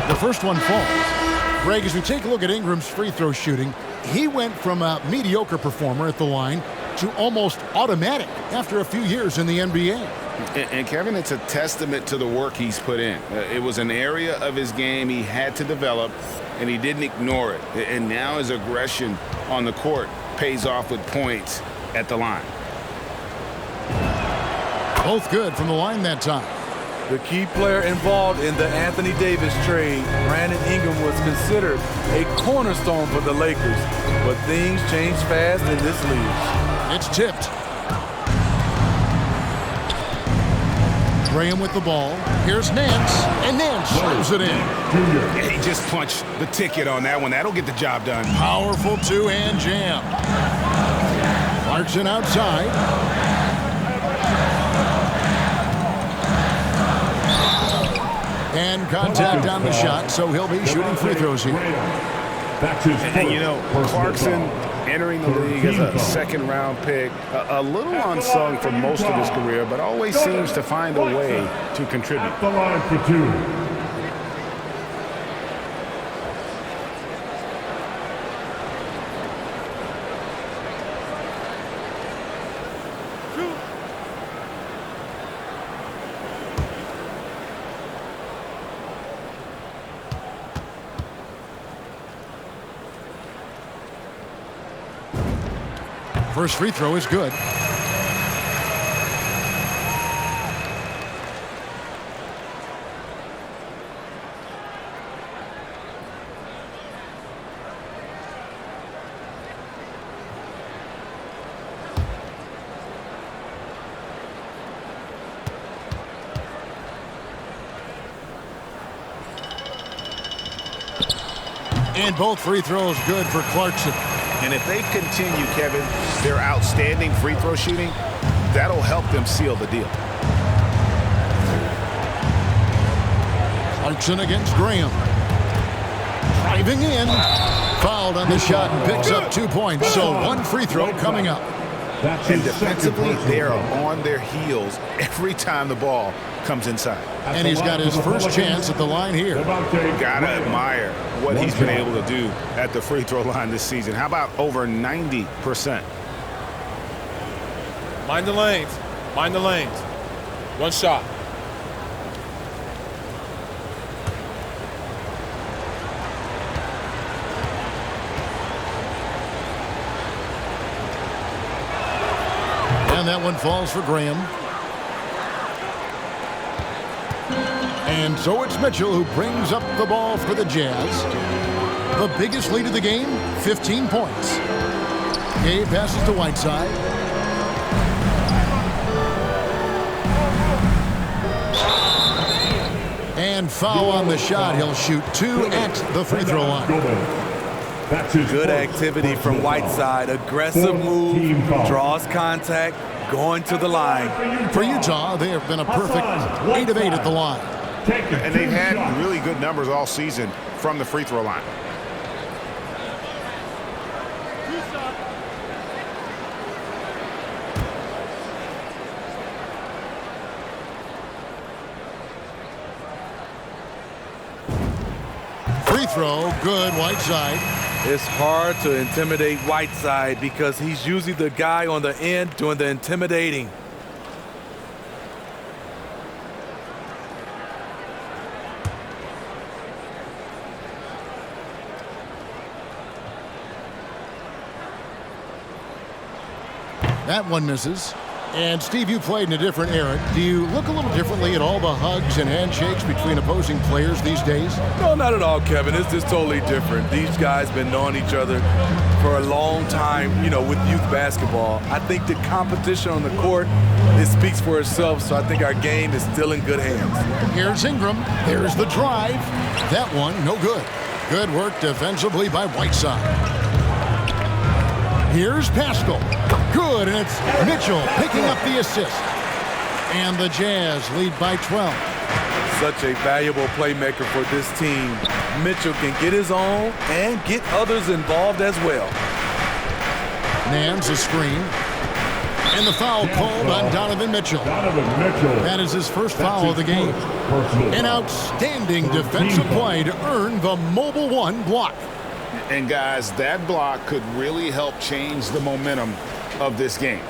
The first one falls. Greg, as we take a look at Ingram's free throw shooting, he went from a mediocre performer at the line to almost automatic after a few years in the NBA. And Kevin, it's a testament to the work he's put in. It was an area of his game he had to develop, and he didn't ignore it. And now his aggression on the court pays off with points at the line. Both good from the line that time. The key player involved in the Anthony Davis trade, Brandon Ingram, was considered a cornerstone for the Lakers, but things change fast in this league. It's tipped. Graham with the ball. Here's Nance, and Nance slams it in. Yeah, he just punched the ticket on that one. That'll get the job done. Powerful two-hand jam. Clarkson outside. And contact on the shot, so he'll be shooting free throws here. And you know, Clarkson entering the league as a second-round pick, a little unsung for most of his career, but always seems to find a way to contribute. At the line for 2. First free throw is good. And both free throws good for Clarkson. And if they continue, Kevin, their outstanding free throw shooting, that'll help them seal the deal. Clarkson against Graham. Driving in. Fouled on the shot and picks up 2 points. So one free throw coming up. And defensively, they are on their heels every time the ball comes inside. And he's got his first chance at the line here. Gotta admire what he's been able to do at the free throw line this season. How about over 90%? Mind the lanes. Mind the lanes. 1 shot. And that one falls for Graham. And so it's Mitchell who brings up the ball for the Jazz. The biggest lead of the game, 15 points. Gabe passes to Whiteside. And foul on the shot. He'll shoot 2 at the free throw line. Good activity from Whiteside. Aggressive move, draws contact, going to the line. For Utah, they have been a perfect 8 of 8 at the line. And they've had really good numbers all season from the free throw line. Free throw, good, Whiteside. It's hard to intimidate Whiteside because he's usually the guy on the end doing the intimidating. That one misses. And Steve, you played in a different era. Do you look a little differently at all the hugs and handshakes between opposing players these days? No, not at all, Kevin. It's just totally different. These guys been knowing each other for a long time, you know, with youth basketball. I think the competition on the court it speaks for itself, so I think our game is still in good hands. Here's Ingram. There's the drive. That one, no good. Good work defensively by Whiteside. Here's Pascal. Good, and it's Mitchell picking up the assist. And the Jazz lead by 12. Such a valuable playmaker for this team. Mitchell can get his own and get others involved as well. Nance a screen. And the foul called on Donovan Mitchell. That is his first foul of the game. An outstanding defensive play to earn the mobile one block. And guys, that block could really help change the momentum of this game.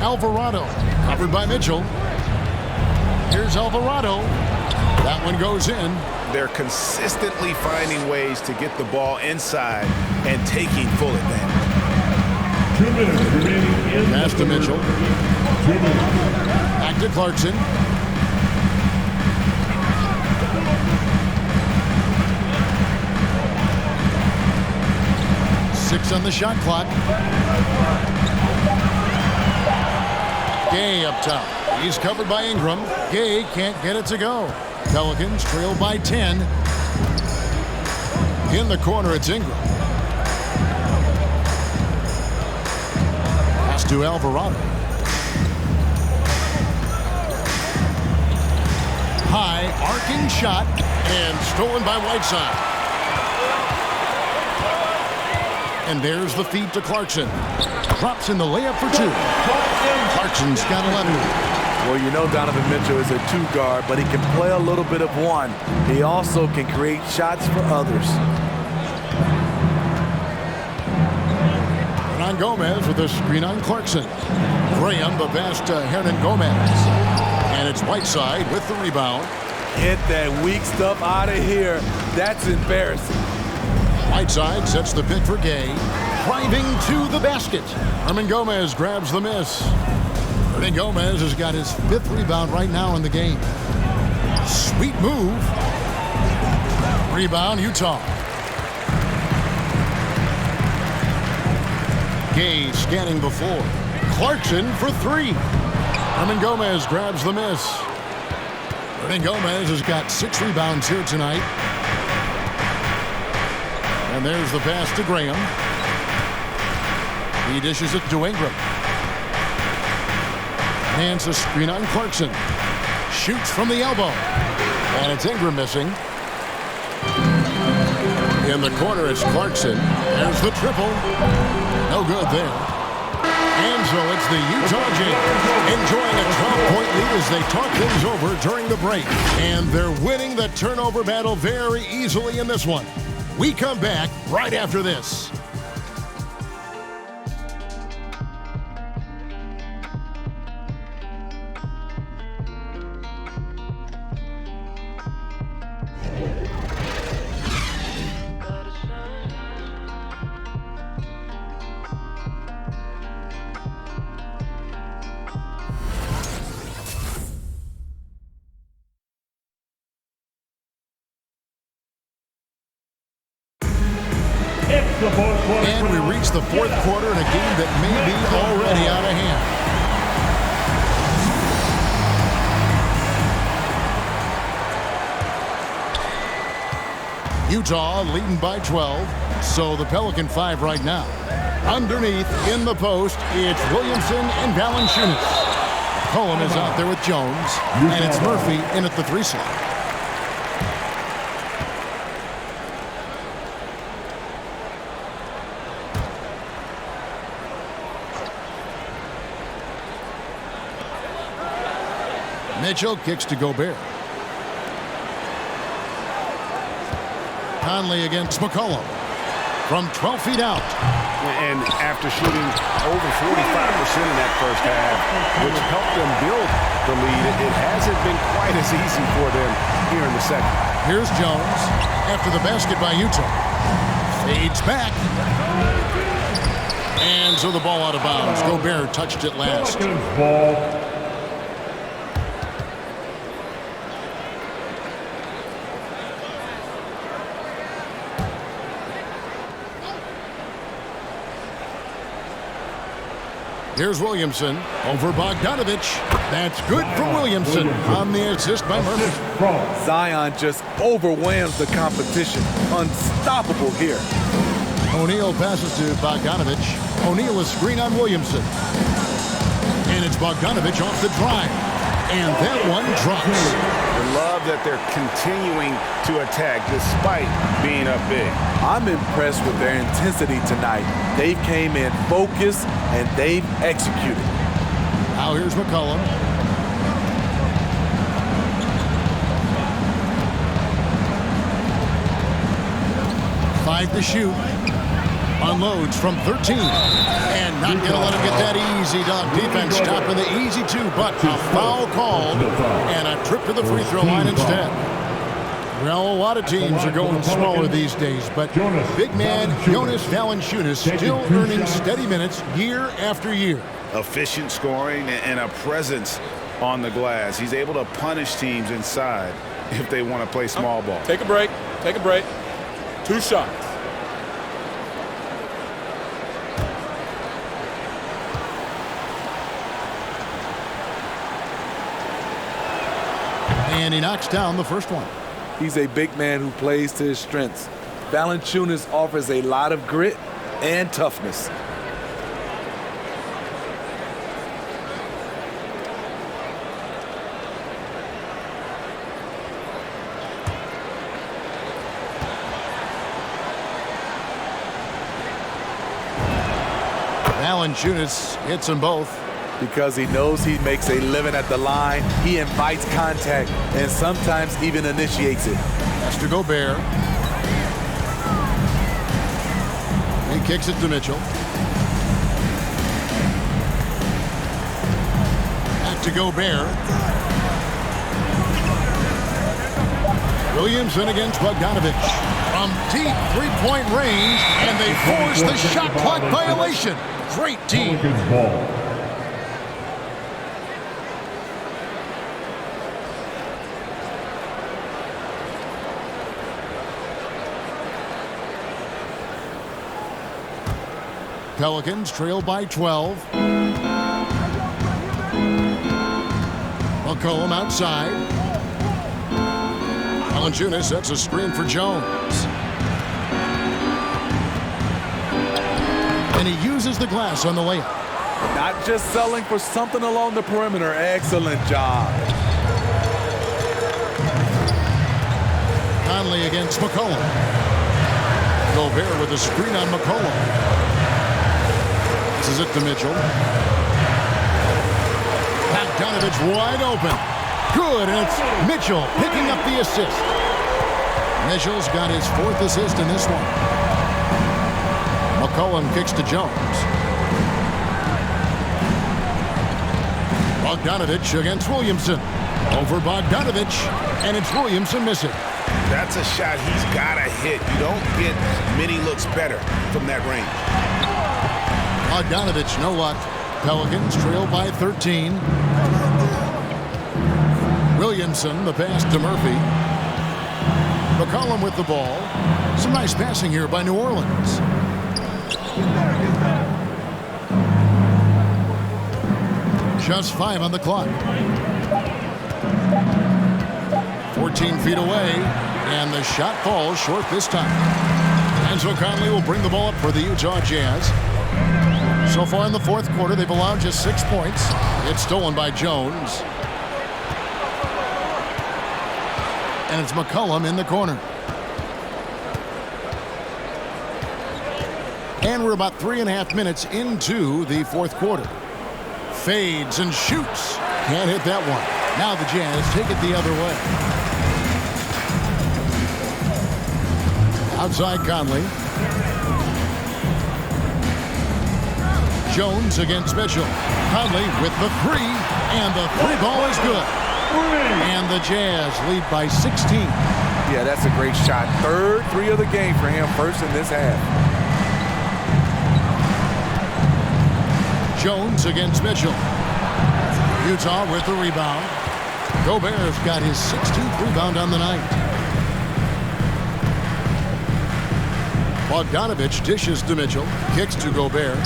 Alvarado, covered by Mitchell. Here's Alvarado. That one goes in. They're consistently finding ways to get the ball inside and taking full advantage. 2 minutes remaining in Pass to the Mitchell. 2 minutes. Back to Clarkson. Six on the shot clock. Gay up top. He's covered by Ingram. Gay can't get it to go. Pelicans trail by 10. In the corner, it's Ingram. Pass to Alvarado. High, arcing shot, and stolen by Whiteside. And there's the feed to Clarkson. Drops in the layup for two. Clarkson's got 11. Well, you know Donovan Mitchell is a two-guard, but he can play a little bit of one. He also can create shots for others. Hernan Gomez with a screen on Clarkson. Graham the pass to Hernan Gomez. And it's Whiteside with the rebound. Get that weak stuff out of here. That's embarrassing. Whiteside sets the pick for Gay. Driving to the basket. Hernan Gomez grabs the miss. Hernan Gomez has got his 5th rebound right now in the game. Sweet move. Rebound, Utah. Gay scanning the floor. Clarkson for 3. Hernan Gomez grabs the miss. Hernan Gomez has got 6 rebounds here tonight. And there's the pass to Graham. He dishes it to Ingram. Hands a screen on Clarkson. Shoots from the elbow. And it's Ingram missing. In the corner, it's Clarkson. There's the triple. No good there. And so it's the Utah Jazz enjoying a 12-point lead as they talk things over during the break. And they're winning the turnover battle very easily in this one. We come back right after this. And we reach the 4th quarter in a game that may be already out of hand. Utah leading by 12, so the Pelican 5 right now. Underneath in the post, it's Williamson and Valanciunas. Cohen is out there with Jones, and it's Murphy in at the 3 slot. Mitchell kicks to Gobert. Conley against McCollum. From 12 feet out. And after shooting over 45% in that first half, which helped them build the lead, it hasn't been quite as easy for them here in the second. Here's Jones after the basket by Utah. Fades back. And so the ball out of bounds. Gobert touched it last. Here's Williamson over Bogdanovic. That's good for Williamson on the assist by Murphy. Zion just overwhelms the competition. Unstoppable here. O'Neal passes to Bogdanovic. O'Neal a screen on Williamson. And it's Bogdanovic off the drive. And that one drops. I love that they're continuing to attack despite being up big. I'm impressed with their intensity tonight. They came in focused and they've executed. Now here's McCollum. Five to shoot. Unloads from 13. And not going to let him get that easy dunk. Defense stopping the easy two, but a foul called and a trip to the free throw line instead. Well, a lot of teams are going smaller these days, but big man Jonas Valanciunas still earning steady minutes year after year. Efficient scoring and a presence on the glass. He's able to punish teams inside if they want to play small ball. Take a break. Take a break. 2 shots. And he knocks down the first one. He's a big man who plays to his strengths. Valanciunas offers a lot of grit and toughness. Valanciunas hits them both. Because he knows he makes a living at the line, he invites contact and sometimes even initiates it. That's to Gobert. He kicks it to Mitchell. Back to Gobert. Williamson against Bogdanovic. From deep three-point range, and they force the shot clock violation. Great team. Pelicans trail by 12. McCollum outside. Valanciunas sets a screen for Jones. And he uses the glass on the layup. Not just selling for something along the perimeter. Excellent job. Conley against McCollum. Gobert with a screen on McCollum. This is it to Mitchell. Bogdanovic wide open. Good, and it's Mitchell picking up the assist. Mitchell's got his 4th assist in this one. McCollum kicks to Jones. Bogdanovic against Williamson. Over Bogdanovic, and it's Williamson missing. That's a shot he's got to hit. You don't get many looks better from that range. Bogdanovic, no luck. Pelicans trail by 13. Williamson, the pass to Murphy. McCollum with the ball. Some nice passing here by New Orleans. Just 5 on the clock. 14 feet away, and the shot falls short this time. And so Conley will bring the ball up for the Utah Jazz. So far in the 4th quarter, they've allowed just 6 points. It's stolen by Jones. And it's McCollum in the corner. And we're about 3.5 minutes into the 4th quarter. Fades and shoots. Can't hit that one. Now the Jazz take it the other way. Outside Conley. Jones against Mitchell. Conley with the 3, and the 3 ball is good. And the Jazz lead by 16. Yeah, that's a great shot. 3rd 3 of the game for him, first in this half. Jones against Mitchell. Utah with the rebound. Gobert's got his 16th rebound on the night. Bogdanovic dishes to Mitchell. Kicks to Gobert.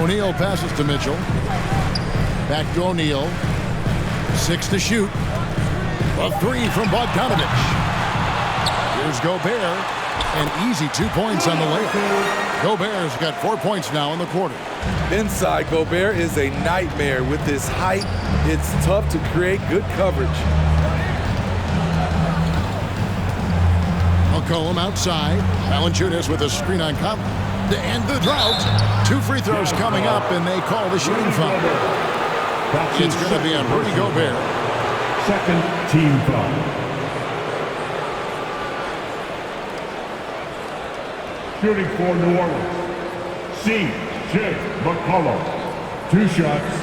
O'Neal passes to Mitchell. Back to O'Neal. 6 to shoot. A 3 from Bogdanovich. Here's Gobert. An easy 2 points on the layup. Gobert's got 4 points now in the quarter. Inside, Gobert is a nightmare. With his height, it's tough to create good coverage. McCollum outside. Valanciunas with a screen on Conley. To end the drought. 2 free throws coming up, and they call the shooting foul. It's going to be on Rudy Gobert. Second team foul. Shooting for New Orleans, C.J. McCollum. 2 shots.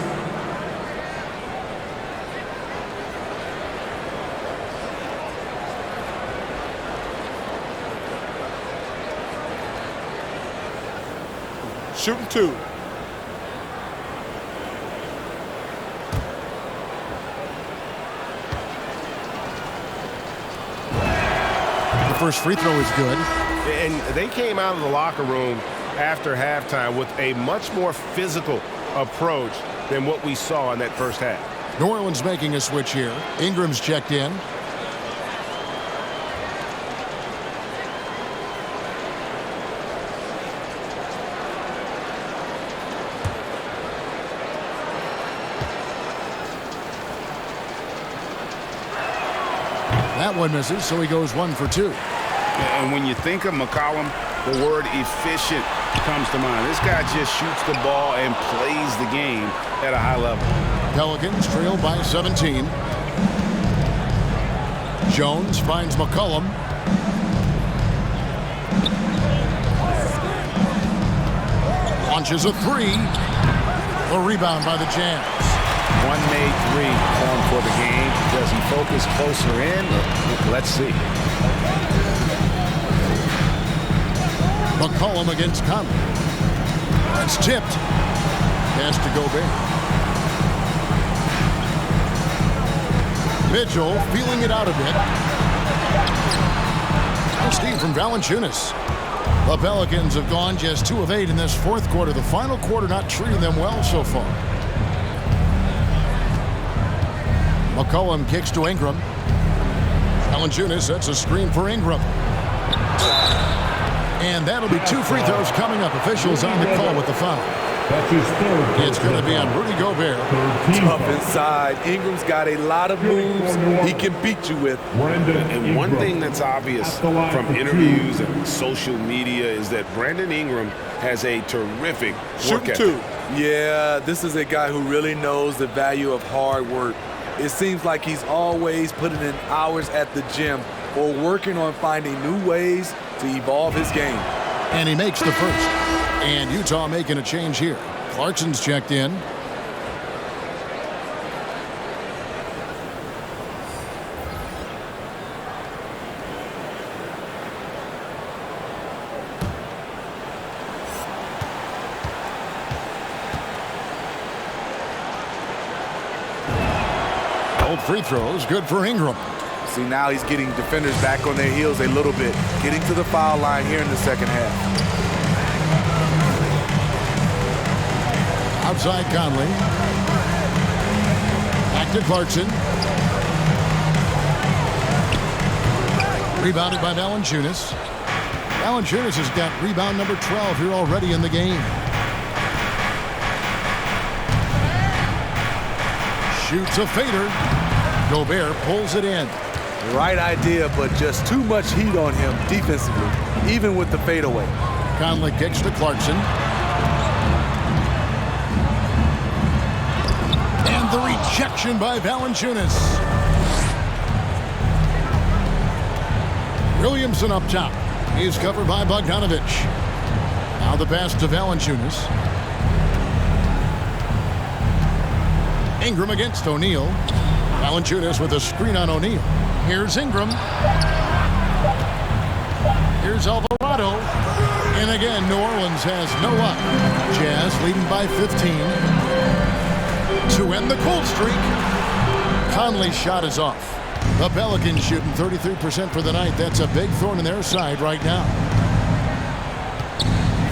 Shooting 2. The first free throw is good. And they came out of the locker room after halftime with a much more physical approach than what we saw in that first half. New Orleans making a switch here. Ingram's checked in. That one misses, so he goes 1 for 2. And when you think of McCollum, the word efficient comes to mind. This guy just shoots the ball and plays the game at a high level. Pelicans trail by 17. Jones finds McCollum. Launches a 3. A rebound by the Jazz. One made 3 formed for the game. Does he focus closer in? Let's see. McCollum against Conley. It's tipped. Pass to Gobert. Mitchell feeling it out a bit. And Steve from Valanciunas. The Pelicans have gone just 2 of 8 in this fourth quarter. The final quarter not treating them well so far. McCollum kicks to Ingram. Valanciunas sets a screen for Ingram. And that'll be 2 free throws coming up. Officials on the call with the foul. That's his third. It's going to be on Rudy Gobert. Tough inside. Ingram's got a lot of moves he can beat you with. And one thing that's obvious from interviews and social media is that Brandon Ingram has a terrific work ethic. Shooting 2. Yeah, this is a guy who really knows the value of hard work. It seems like he's always putting in hours at the gym or working on finding new ways to evolve his game. And he makes the first. And Utah making a change here. Clarkson's checked in. Old free throws, good for Ingram. See, now he's getting defenders back on their heels a little bit, getting to the foul line here in the second half. Outside Conley. Back to Clarkson. Rebounded by Valanciunas. Valanciunas has got rebound number 12 here already in the game. Shoots a fader. Gobert pulls it in. Right idea, but just too much heat on him defensively, even with the fadeaway. Conley kicks to Clarkson. And the rejection by Valanciunas. Williamson up top. He's covered by Bogdanovich. Now the pass to Valanciunas. Ingram against O'Neal. Valanciunas with a screen on O'Neal. Here's Ingram. Here's Alvarado. And again, New Orleans has no up. Jazz leading by 15. To end the cold streak. Conley's shot is off. The Pelicans shooting 33% for the night. That's a big thorn in their side right now.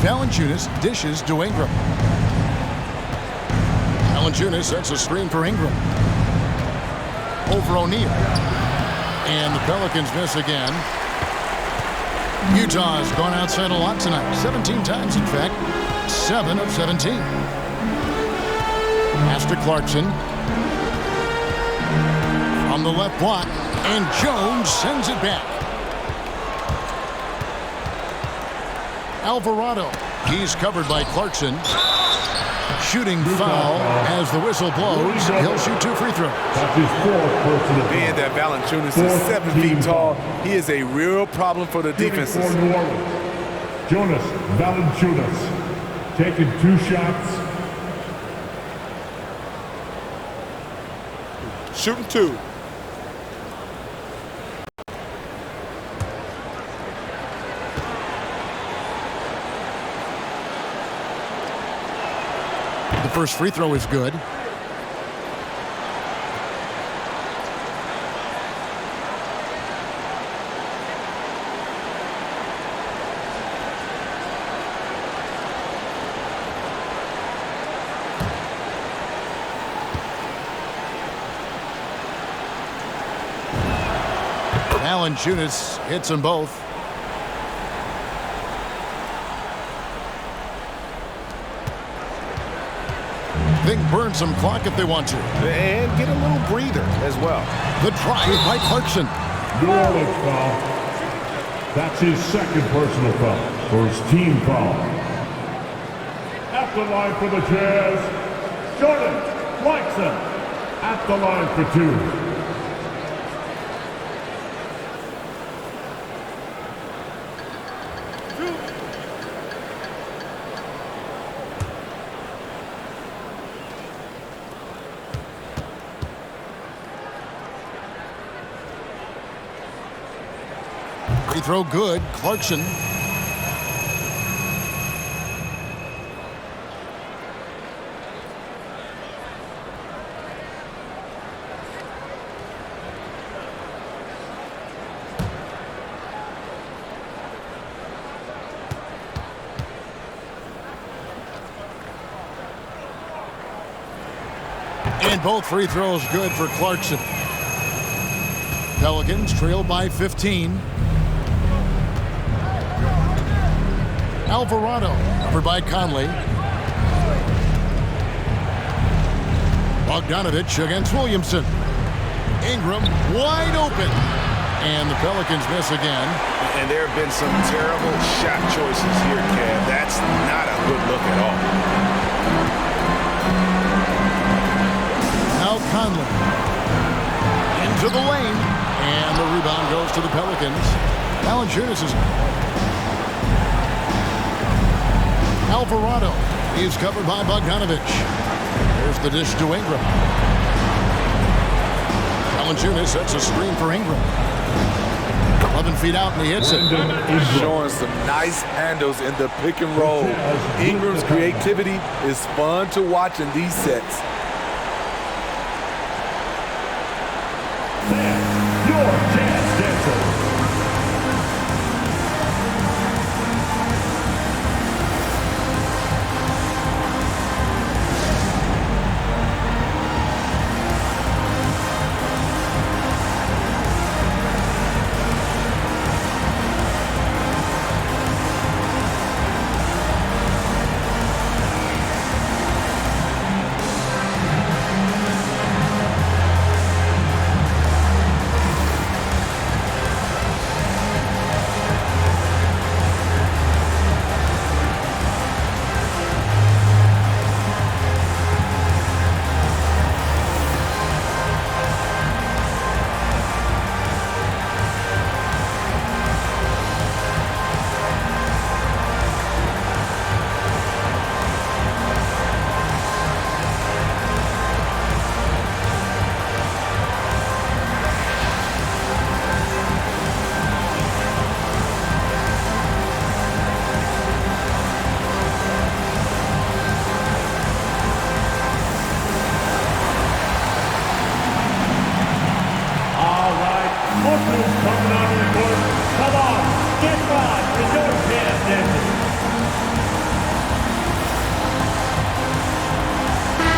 Valanciunas dishes to Ingram. Valanciunas sets a screen for Ingram. Over O'Neal. And the Pelicans miss again. Utah's gone outside a lot tonight. 17 times, in fact. 7 of 17. Pass to Clarkson. From the left block. And Jones sends it back. Alvarado. He's covered by Clarkson. Shooting foul as the whistle blows. He'll shoot 2 free throws. Being that Valanciunas is 7 feet tall, he is a real problem for the defenses. New Orleans, Jonas Valanciunas taking 2 shots. Shooting 2. The first free throw is good. Valanciunas hits them both. They can burn some clock if they want to. And get a little breather as well. The drive by Clarkson. New Orleans foul. That's his second personal foul. First team foul. At the line for the Jazz, Jordan Clarkson. At the line for 2. Free throw good. Clarkson. And both free throws good for Clarkson. Pelicans trail by 15. Alvarado, covered by Conley. Bogdanovich against Williamson. Ingram wide open. And the Pelicans miss again. And there have been some terrible shot choices here, Kev. That's not a good look at all. Now Conley. Into the lane. And the rebound goes to the Pelicans. Valanciunas is... Alvarado is covered by Bogdanovich. There's the dish to Ingram. Valanciunas sets a screen for Ingram. 11 feet out and he hits it. Showing some nice handles in the pick and roll. Ingram's creativity is fun to watch in these sets. Your Jazz dancer.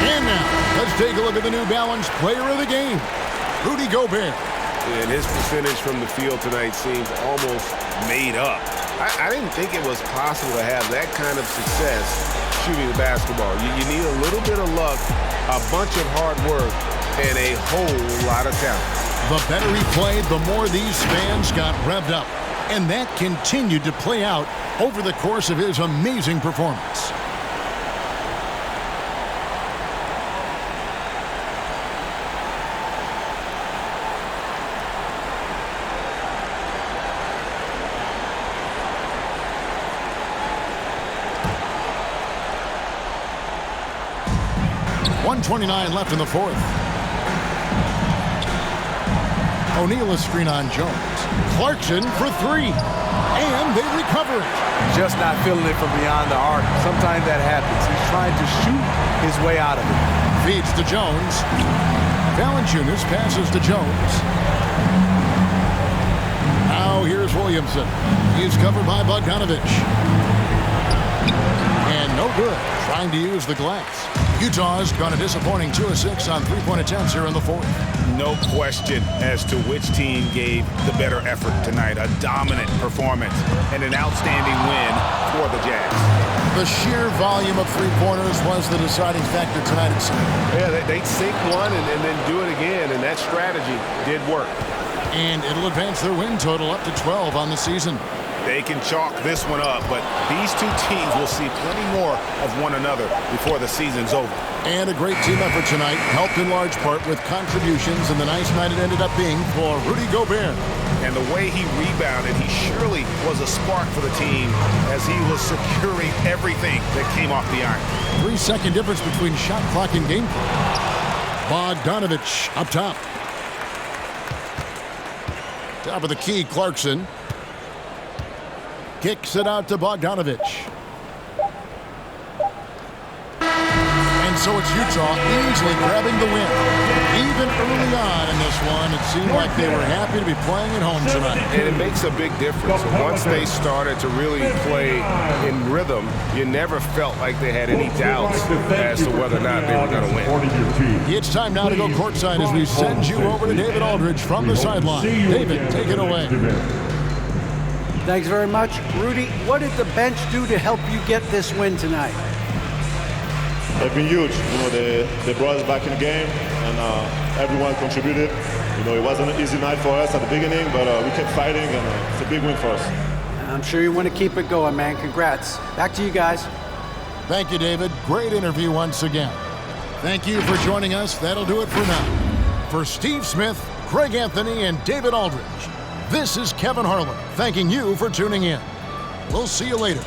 And now, Let's take a look at the New Balance player of the game, Rudy Gobert. And his percentage from the field tonight seems almost made up. I didn't think it was possible to have that kind of success shooting the basketball. You need a little bit of luck, a bunch of hard work, and a whole lot of talent. The better he played, the more these fans got revved up. And that continued to play out over the course of his amazing performance. .129 left in the fourth. O'Neal a screen on Jones. Clarkson for three. And they recover it. Just not feeling it from beyond the arc. Sometimes that happens. He's trying to shoot his way out of it. Feeds to Jones. Valanciunas passes to Jones. Now here's Williamson. He's covered by Bogdanovich. And no good. Trying to use the glass. Utah's gone a disappointing 2 of 6 on three-point attempts here in the fourth. No question as to which team gave the better effort tonight. A dominant performance and an outstanding win for the Jazz. The sheer volume of three-pointers was the deciding factor tonight, it seemed. Yeah, they'd sink one and then do it again, and that strategy did work. And it'll advance their win total up to 12 on the season. They can chalk this one up, but these two teams will see plenty more of one another before the season's over. And a great team effort tonight, helped in large part with contributions, and the nice night it ended up being for Rudy Gobert. And the way he rebounded, he surely was a spark for the team as he was securing everything that came off the iron. 3-second difference between shot clock and game clock. Bogdanovich up top. Top of the key, Clarkson. Kicks it out to Bogdanovich. And so it's Utah easily grabbing the win. Even early on in this one, it seemed like they were happy to be playing at home tonight. And it makes a big difference. Once they started to really play in rhythm, you never felt like they had any doubts as to whether or not they were going to win. It's time now to go courtside as we send you over to David Aldridge from the sideline. David, take it away. Thanks very much. Rudy, what did the bench do to help you get this win tonight? They've been huge. They brought us back in the game, and everyone contributed. It wasn't an easy night for us at the beginning, but we kept fighting, and it's a big win for us. I'm sure you want to keep it going, man. Congrats. Back to you guys. Thank you, David. Great interview once again. Thank you for joining us. That'll do it for now. For Steve Smith, Craig Anthony, and David Aldridge, this is Kevin Harlan thanking you for tuning in. We'll see you later.